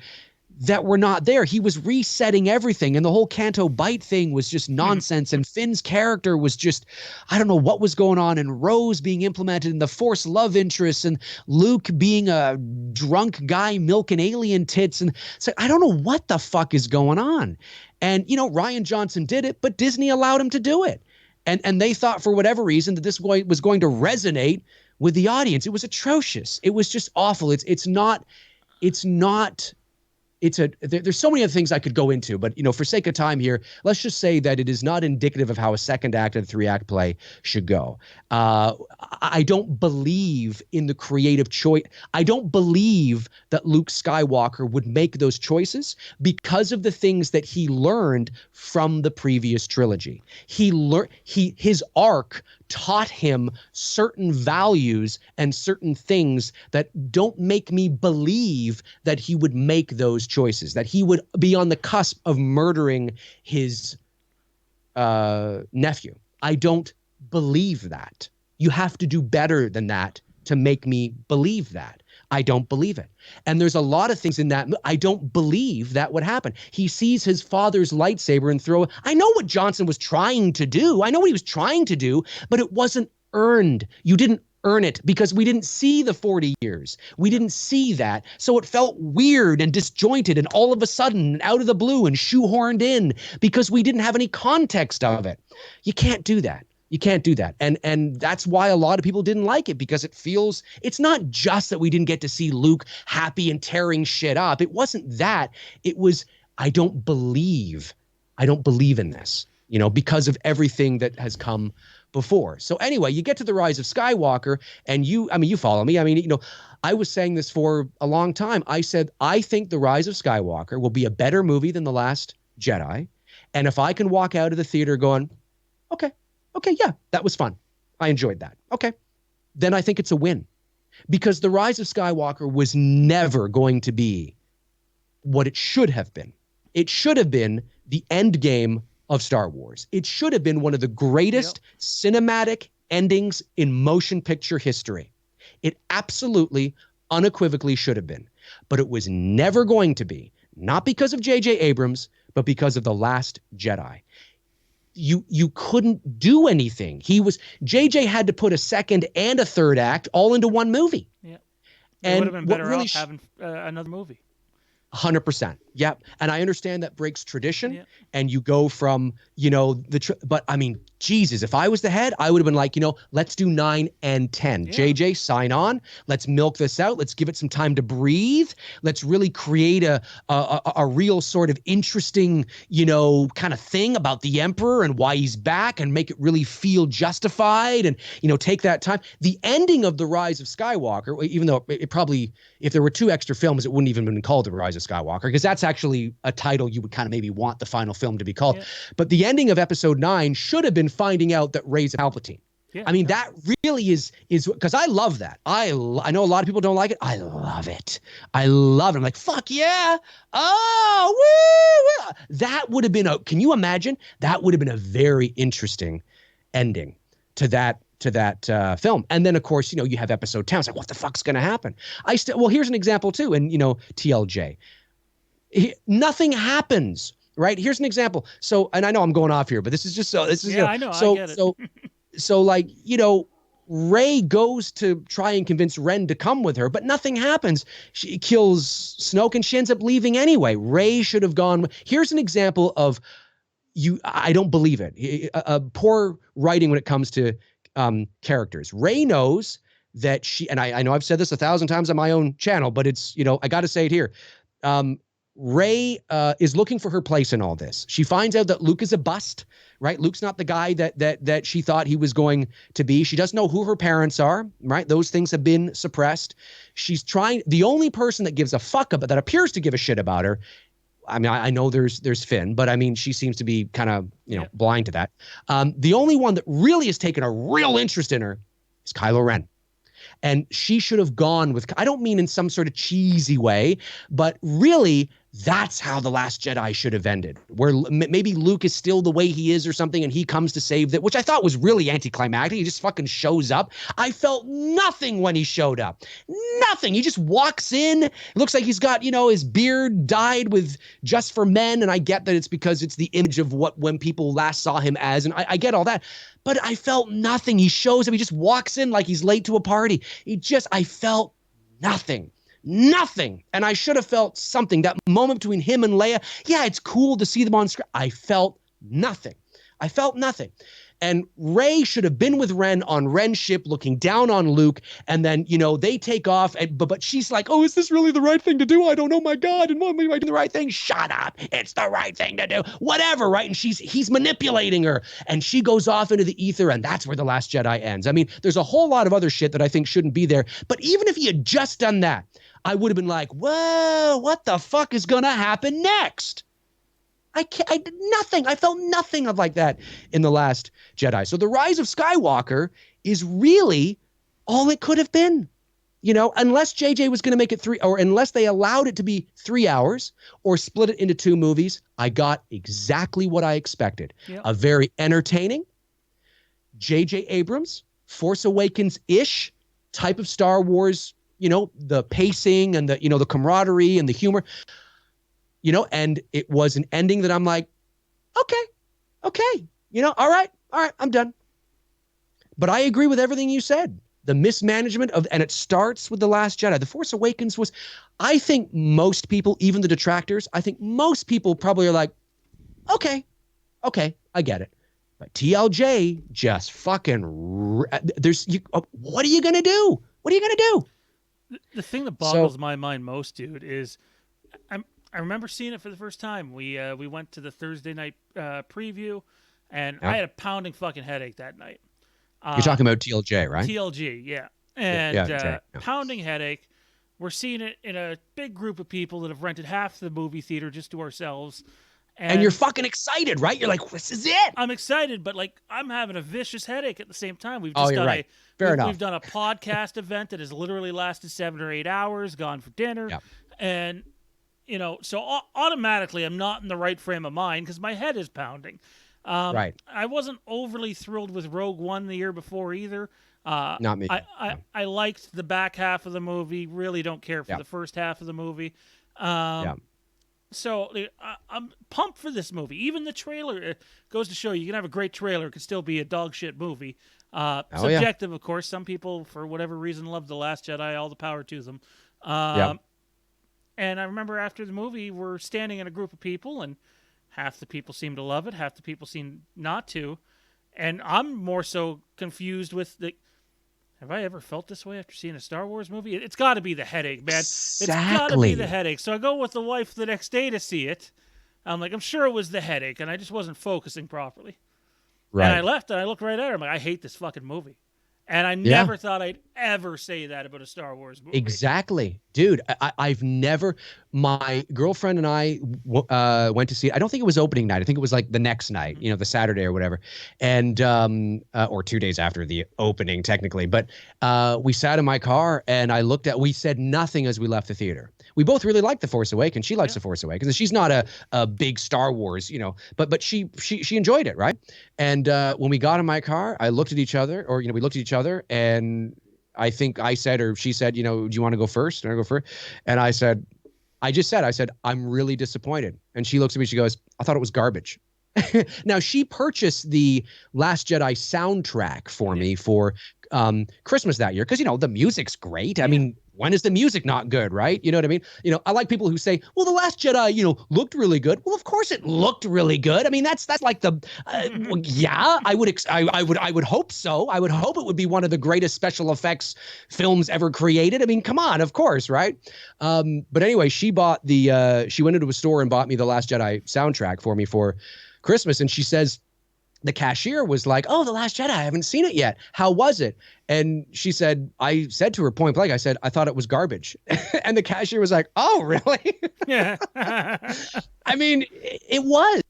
that were not there. He was resetting everything, and the whole Canto Bight thing was just nonsense, and Finn's character was just, I don't know what was going on, and Rose being implemented, and the Force love interests, and Luke being a drunk guy milking alien tits, and it's like, I don't know what the fuck is going on. And, Rian Johnson did it, but Disney allowed him to do it. And they thought for whatever reason that this was going to resonate with the audience. It was atrocious. It was just awful. It's not there's so many other things I could go into, but for sake of time here, let's just say that it is not indicative of how a second act of a 3-act play should go. I don't believe in the creative choice. I don't believe that Luke Skywalker would make those choices because of the things that he learned from the previous trilogy. His arc taught him certain values and certain things that don't make me believe that he would make those choices, that he would be on the cusp of murdering his nephew. I don't believe that. You have to do better than that to make me believe that. I don't believe it. And there's a lot of things in that. I don't believe that would happen. He sees his father's lightsaber and throw. I know what Johnson was trying to do. I know what he was trying to do, but it wasn't earned. You didn't earn it because we didn't see the 40 years. We didn't see that. So it felt weird and disjointed and all of a sudden out of the blue and shoehorned in because we didn't have any context of it. You can't do that. You can't do that. And that's why a lot of people didn't like it, because it's not just that we didn't get to see Luke happy and tearing shit up. It wasn't that. It was, I don't believe in this, because of everything that has come before. So anyway, you get to the Rise of Skywalker and you follow me. I was saying this for a long time. I said, I think the Rise of Skywalker will be a better movie than The Last Jedi. And if I can walk out of the theater going, okay, yeah, that was fun. I enjoyed that. Okay. Then I think it's a win, because The Rise of Skywalker was never going to be what it should have been. It should have been the end game of Star Wars. It should have been one of the greatest cinematic endings in motion picture history. It absolutely, unequivocally should have been. But it was never going to be, not because of J.J. Abrams, but because of The Last Jedi. You couldn't do anything. JJ had to put a second and a third act all into one movie. Yeah. It would have been better off having another movie. 100%. Yep. And I understand that breaks tradition, yeah. And you go from, but I mean, Jesus, if I was the head, I would have been like, let's do 9 and 10. Yeah. JJ, sign on. Let's milk this out. Let's give it some time to breathe. Let's really create a real sort of interesting, kind of thing about the Emperor and why he's back, and make it really feel justified, and, take that time. The ending of The Rise of Skywalker, even though it probably, if there were 2 extra films, it wouldn't even have been called The Rise of Skywalker, because that's actually a title you would kind of maybe want the final film to be called. Yeah. But the ending of Episode 9 should have been finding out that Rey's Palpatine. Yeah, I mean, that really is because I love that. I know a lot of people don't like it. I love it. I'm like, fuck yeah. Oh, woo, woo. That would have been can you imagine? That would have been a very interesting ending to that film. And then, of course, you have Episode 10. It's like, what the fuck's going to happen? Here's an example too. And, TLJ. Nothing happens, right? Here's an example. So, and I know I'm going off here, but this is just so. This is I know. So, I get it. so like Rey goes to try and convince Ren to come with her, but nothing happens. She kills Snoke, and she ends up leaving anyway. Rey should have gone. Here's an example of I don't believe it. Poor writing when it comes to characters. Rey knows that and I know I've said this 1,000 times on my own channel, but it's I got to say it here. Rey is looking for her place in all this. She finds out that Luke is a bust, right? Luke's not the guy that she thought he was going to be. She doesn't know who her parents are, right? Those things have been suppressed. She's trying. The only person that gives a fuck about, that appears to give a shit about her. I mean, I know there's Finn, but I mean, she seems to be kind of blind to that. The only one that really has taken a real interest in her is Kylo Ren. And she should have gone with, I don't mean in some sort of cheesy way, but really that's how The Last Jedi should have ended, where maybe Luke is still the way he is or something, and he comes to save that, which I thought was really anticlimactic. He just fucking shows up. I felt nothing when he showed up. Nothing. He just walks in. It looks like he's got, his beard dyed with Just for Men, and I get that it's because it's the image of when people last saw him as, and I get all that. But I felt nothing. He shows up. He just walks in like he's late to a party. I felt nothing. Nothing. And I should have felt something. That moment between him and Leia, yeah, it's cool to see them on screen. I felt nothing. And Rey should have been with Ren on Ren's ship looking down on Luke. And then, they take off. But she's like, oh, is this really the right thing to do? I don't know, my God. And am I doing the right thing? Shut up. It's the right thing to do. Whatever, right? And he's manipulating her. And she goes off into the ether. And that's where The Last Jedi ends. I mean, there's a whole lot of other shit that I think shouldn't be there. But even if he had just done that, I would have been like, whoa, what the fuck is going to happen next? I did nothing. I felt nothing of like that in The Last Jedi. So The Rise of Skywalker is really all it could have been. Unless JJ was going to make it or unless they allowed it to be 3 hours or split it into 2 movies, I got exactly what I expected. Yep. A very entertaining JJ Abrams, Force Awakens-ish type of Star Wars, the pacing and the camaraderie and the humor. And it was an ending that I'm like, okay, all right, I'm done. But I agree with everything you said. The mismanagement and it starts with The Last Jedi. The Force Awakens was, I think most people, even the detractors, I think most people probably are like, okay, I get it. But TLJ just fucking, what are you going to do? What are you going to do? The thing that boggles my mind most, dude, is I remember seeing it for the first time. We went to the Thursday night preview, and I had a pounding fucking headache that night. You're talking about TLJ, right? TLG, yeah. And pounding headache. We're seeing it in a big group of people that have rented half the movie theater just to ourselves. And you're fucking excited, right? You're like, this is it. I'm excited, but I'm having a vicious headache at the same time. We've just done right. Fair enough. We've done a podcast event that has literally lasted 7 or 8 hours, gone for dinner. Yep. And so automatically I'm not in the right frame of mind because my head is pounding. Right. I wasn't overly thrilled with Rogue One the year before either. Not me. I liked the back half of the movie. Really don't care for the first half of the movie. So I'm pumped for this movie. Even the trailer goes to show you can have a great trailer. It could still be a dog shit movie. Subjective, of course. Some people, for whatever reason, love The Last Jedi. All the power to them. And I remember after the movie, we're standing in a group of people, and half the people seem to love it, half the people seem not to. And I'm more so confused with have I ever felt this way after seeing a Star Wars movie? It's got to be the headache, man. Exactly. It's got to be the headache. So I go with the wife the next day to see it. I'm like, I'm sure it was the headache, and I just wasn't focusing properly. Right. And I left, and I looked right at her. I'm like, I hate this fucking movie. And I never thought I'd ever say that about a Star Wars movie. Exactly. Dude, I've never... My girlfriend and I went to see it. I don't think it was opening night. I think it was like the next night, the Saturday or whatever. And or 2 days after the opening, technically. But we sat in my car, and we said nothing as we left the theater. We both really liked The Force Awakens. She likes The Force Awakens. And she's not a big Star Wars, but she enjoyed it, right? And when we got in my car, I looked at each other, or, we looked at each other, and I think I said, or she said, do you want to go first? And I go first. And I said, I'm really disappointed. And she looks at me, she goes, I thought it was garbage. Now, she purchased the Last Jedi soundtrack for me for Christmas that year. Because, the music's great. I mean, when is the music not good, right? You know what I mean? I like people who say, well, The Last Jedi, looked really good. Well, of course it looked really good. I mean, that's like the, I would hope so. I would hope it would be one of the greatest special effects films ever created. I mean, come on, of course, right? But anyway, she went into a store and bought me the Last Jedi soundtrack for me for Christmas. And she says, the cashier was like, oh, The Last Jedi, I haven't seen it yet. How was it? And she said, I said to her point blank, I said, I thought it was garbage. And the cashier was like, oh, really? Yeah. I mean, it was,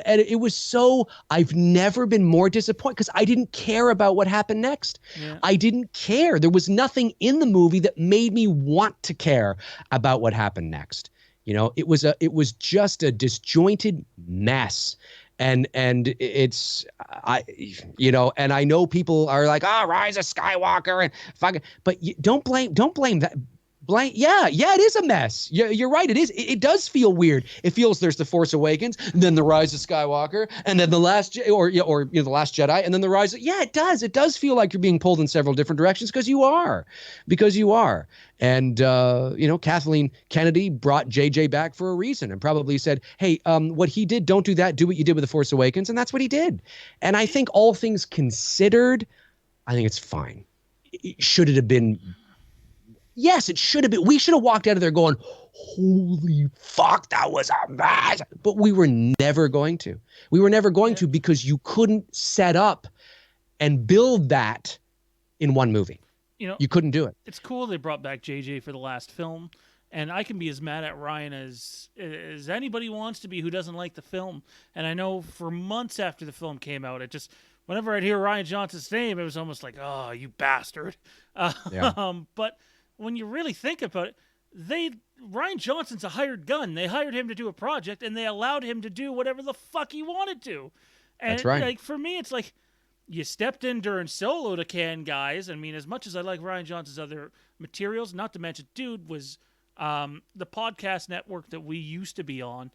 and it was so, I've never been more disappointed because I didn't care about what happened next. Yeah. I didn't care. There was nothing in the movie that made me want to care about what happened next. It was just a disjointed mess. And it's, and I know people are like, Rise of Skywalker and fucking, but don't blame blank. Yeah, it is a mess. You're right. It is. It does feel weird. It feels there's the Force Awakens, and then the Rise of Skywalker, and then the Last the Last Jedi, and then the Rise. Yeah, it does. It does feel like you're being pulled in several different directions because you are. And Kathleen Kennedy brought JJ back for a reason and probably said, "Hey, what he did, don't do that. Do what you did with the Force Awakens," and that's what he did. And I think all things considered, I think it's fine. Should it have been? Yes, it should have been. We should have walked out of there going, "Holy fuck, that was a mess." But we were never going to. We were never going to because you couldn't set up and build that in one movie. You couldn't do it. It's cool they brought back JJ for the last film, and I can be as mad at Ryan as anybody wants to be who doesn't like the film. And I know for months after the film came out, it just whenever I'd hear Rian Johnson's name, it was almost like, "Oh, you bastard." But when you really think about it, Rian Johnson's a hired gun. They hired him to do a project, and they allowed him to do whatever the fuck he wanted to. And that's right. Like for me, it's like, you stepped in during Solo to can guys. I mean, as much as I like Rian Johnson's other materials, not to mention, dude was the podcast network that we used to be on.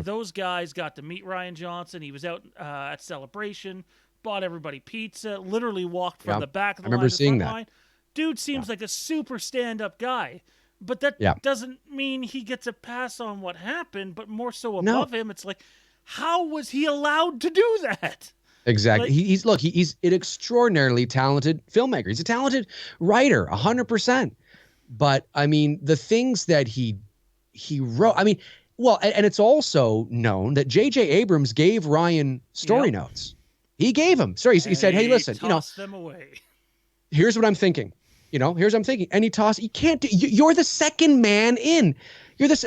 Those guys got to meet Rian Johnson. He was out at Celebration, bought everybody pizza, literally walked from the back of the line to the front line. Dude seems like a super stand-up guy. But that doesn't mean he gets a pass on what happened, but more so above him. It's like, how was he allowed to do that? Exactly. He's an extraordinarily talented filmmaker. He's a talented writer, 100%. But I mean, the things that he wrote, I mean, well, and it's also known that J.J. Abrams gave Ryan story notes. He gave him. Sorry, he said, "Hey, listen, toss them away. Here's what I'm thinking. Here's what I'm thinking." And you can't do, you're the second man in.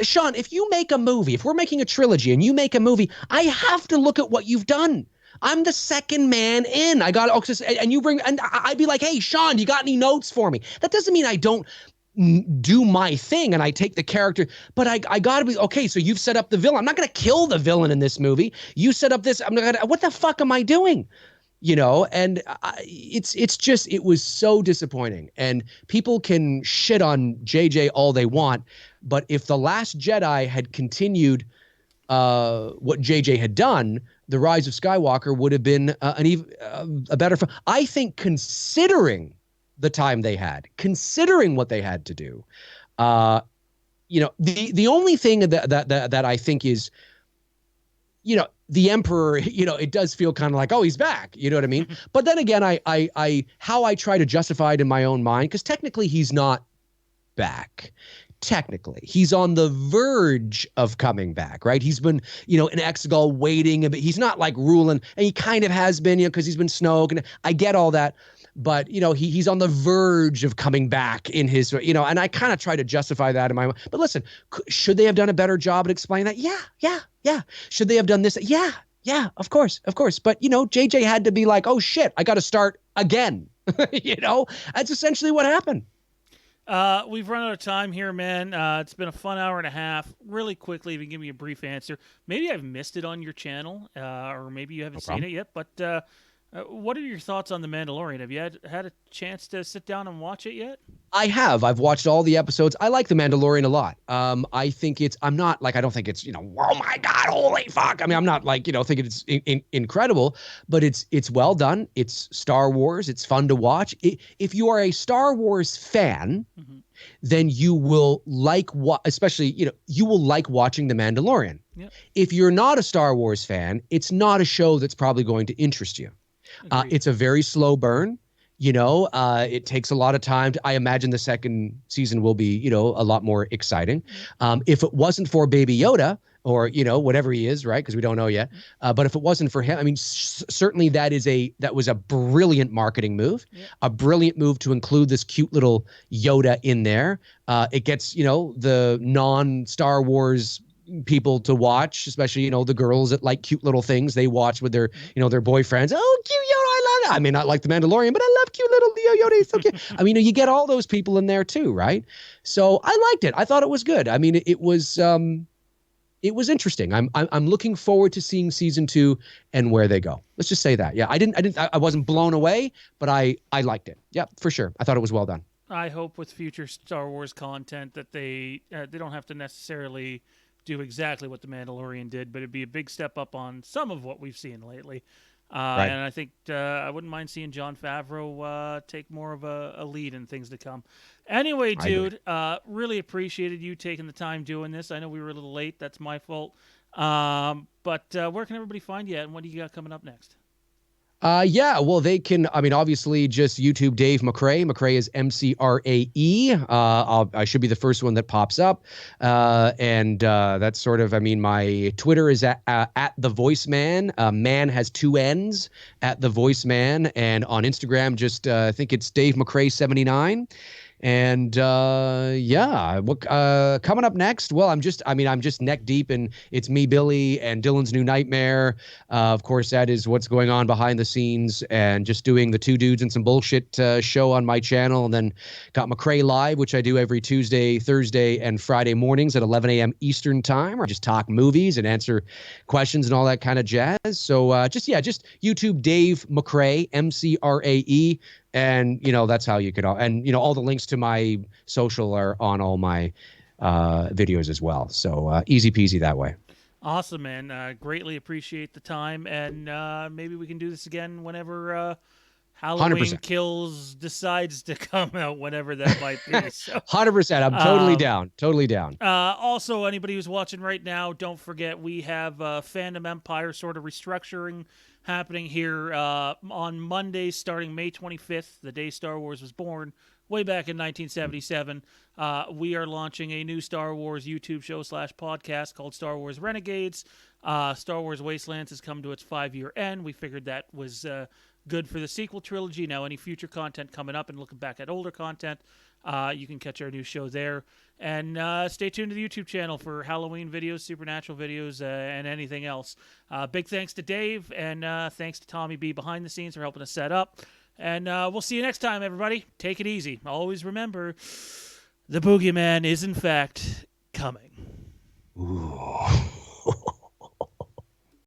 Shawn, if you make a movie, if we're making a trilogy and you make a movie, I have to look at what you've done. I'm the second man in. And I'd be like, "Hey, Shawn, you got any notes for me?" That doesn't mean I don't do my thing and I take the character, but I got to be, okay, so you've set up the villain. I'm not going to kill the villain in this movie. You set up this. What the fuck am I doing? And it was so disappointing. And people can shit on JJ all they want, but if The Last Jedi had continued what JJ had done, The Rise of Skywalker would have been a better film. I think, considering the time they had, considering what they had to do, the only thing that I think is, the Emperor, it does feel kind of like, oh, he's back. You know what I mean? But then again, how I try to justify it in my own mind, because technically he's not back. Technically, he's on the verge of coming back, right? He's been, in Exegol waiting, but he's not like ruling, and he kind of has been, because he's been Snoke, and I get all that. But, he's on the verge of coming back in his, and I kind of try to justify that in my mind. But listen, should they have done a better job at explaining that? Yeah. Should they have done this? Yeah, of course. But, JJ had to be like, "Oh, shit, I got to start again." That's essentially what happened. We've run out of time here, man. It's been a fun hour and a half. Really quickly, if you can give me a brief answer. Maybe I've missed it on your channel, or maybe you haven't seen it yet, but what are your thoughts on The Mandalorian? Have you had a chance to sit down and watch it yet? I have. I've watched all the episodes. I like The Mandalorian a lot. I think I don't think it's, oh my God, holy fuck. I mean, I'm not like, thinking it's incredible, but it's well done. It's Star Wars. It's fun to watch. If you are a Star Wars fan, then you will like you will like watching The Mandalorian. Yep. If you're not a Star Wars fan, it's not a show that's probably going to interest you. It's a very slow burn. It takes a lot of time. I imagine the second season will be, a lot more exciting. If it wasn't for Baby Yoda or, whatever he is, right? Because we don't know yet. But if it wasn't for him, I mean, certainly that was a brilliant marketing move, a brilliant move to include this cute little Yoda in there. It gets, the non-Star Wars people to watch, especially, the girls that like cute little things. They watch with their, their boyfriends. "Oh, cute Yoda, I love it." I may not like The Mandalorian, but I love cute little Yoda. He's so cute. I mean, you get all those people in there too, right? So I liked it. I thought it was good. I mean, it was interesting. I'm looking forward to seeing season 2 and where they go. Let's just say that. Yeah, I wasn't blown away, but I liked it. Yeah, for sure. I thought it was well done. I hope with future Star Wars content that they don't have to necessarily do exactly what the Mandalorian did, but it'd be a big step up on some of what we've seen lately. Right. And I think I wouldn't mind seeing Jon Favreau take more of a lead in things to come. Anyway, I agree. dude, really appreciated you taking the time doing this. I know we were a little late. That's my fault. But where can everybody find you at, and what do you got coming up next? Yeah, well, they can, I mean, obviously just YouTube Dave McRae. McRae is McRae. I should be the first one that pops up. And that's sort of, I mean, my Twitter is at the Voice Man. Man has two N's, at the Voice Man. And on Instagram, just, I think it's Dave McRae 79. And yeah, what coming up next? Well, I'm just neck deep in It's Me, Billy, and Dylan's New Nightmare. Of course, that is what's going on behind the scenes, and just doing the Two Dudes and Some Bullshit show on my channel. And then got McRae Live, which I do every Tuesday, Thursday, and Friday mornings at 11 a.m. Eastern time, where I just talk movies and answer questions and all that kind of jazz. So just YouTube Dave McRae, McRae. And, that's how you could, and, all the links to my social are on all my videos as well. So easy peasy that way. Awesome, man. Greatly appreciate the time. And maybe we can do this again whenever Halloween 100%. Kills decides to come out, whenever that might be. So, 100%. I'm totally down. Totally down. Also, anybody who's watching right now, don't forget we have Fandom Empire sort of restructuring happening here on Monday, starting May 25th, the day Star Wars was born, way back in 1977. We are launching a new Star Wars YouTube show / podcast called Star Wars Renegades. Star Wars Wastelands has come to its 5-year end. We figured that was good for the sequel trilogy. Now, any future content coming up and looking back at older content, you can catch our new show there. And stay tuned to the YouTube channel for Halloween videos, Supernatural videos, and anything else. Big thanks to Dave, and thanks to Tommy B behind the scenes for helping us set up. And we'll see you next time, everybody. Take it easy. Always remember, the boogeyman is, in fact, coming. Ooh.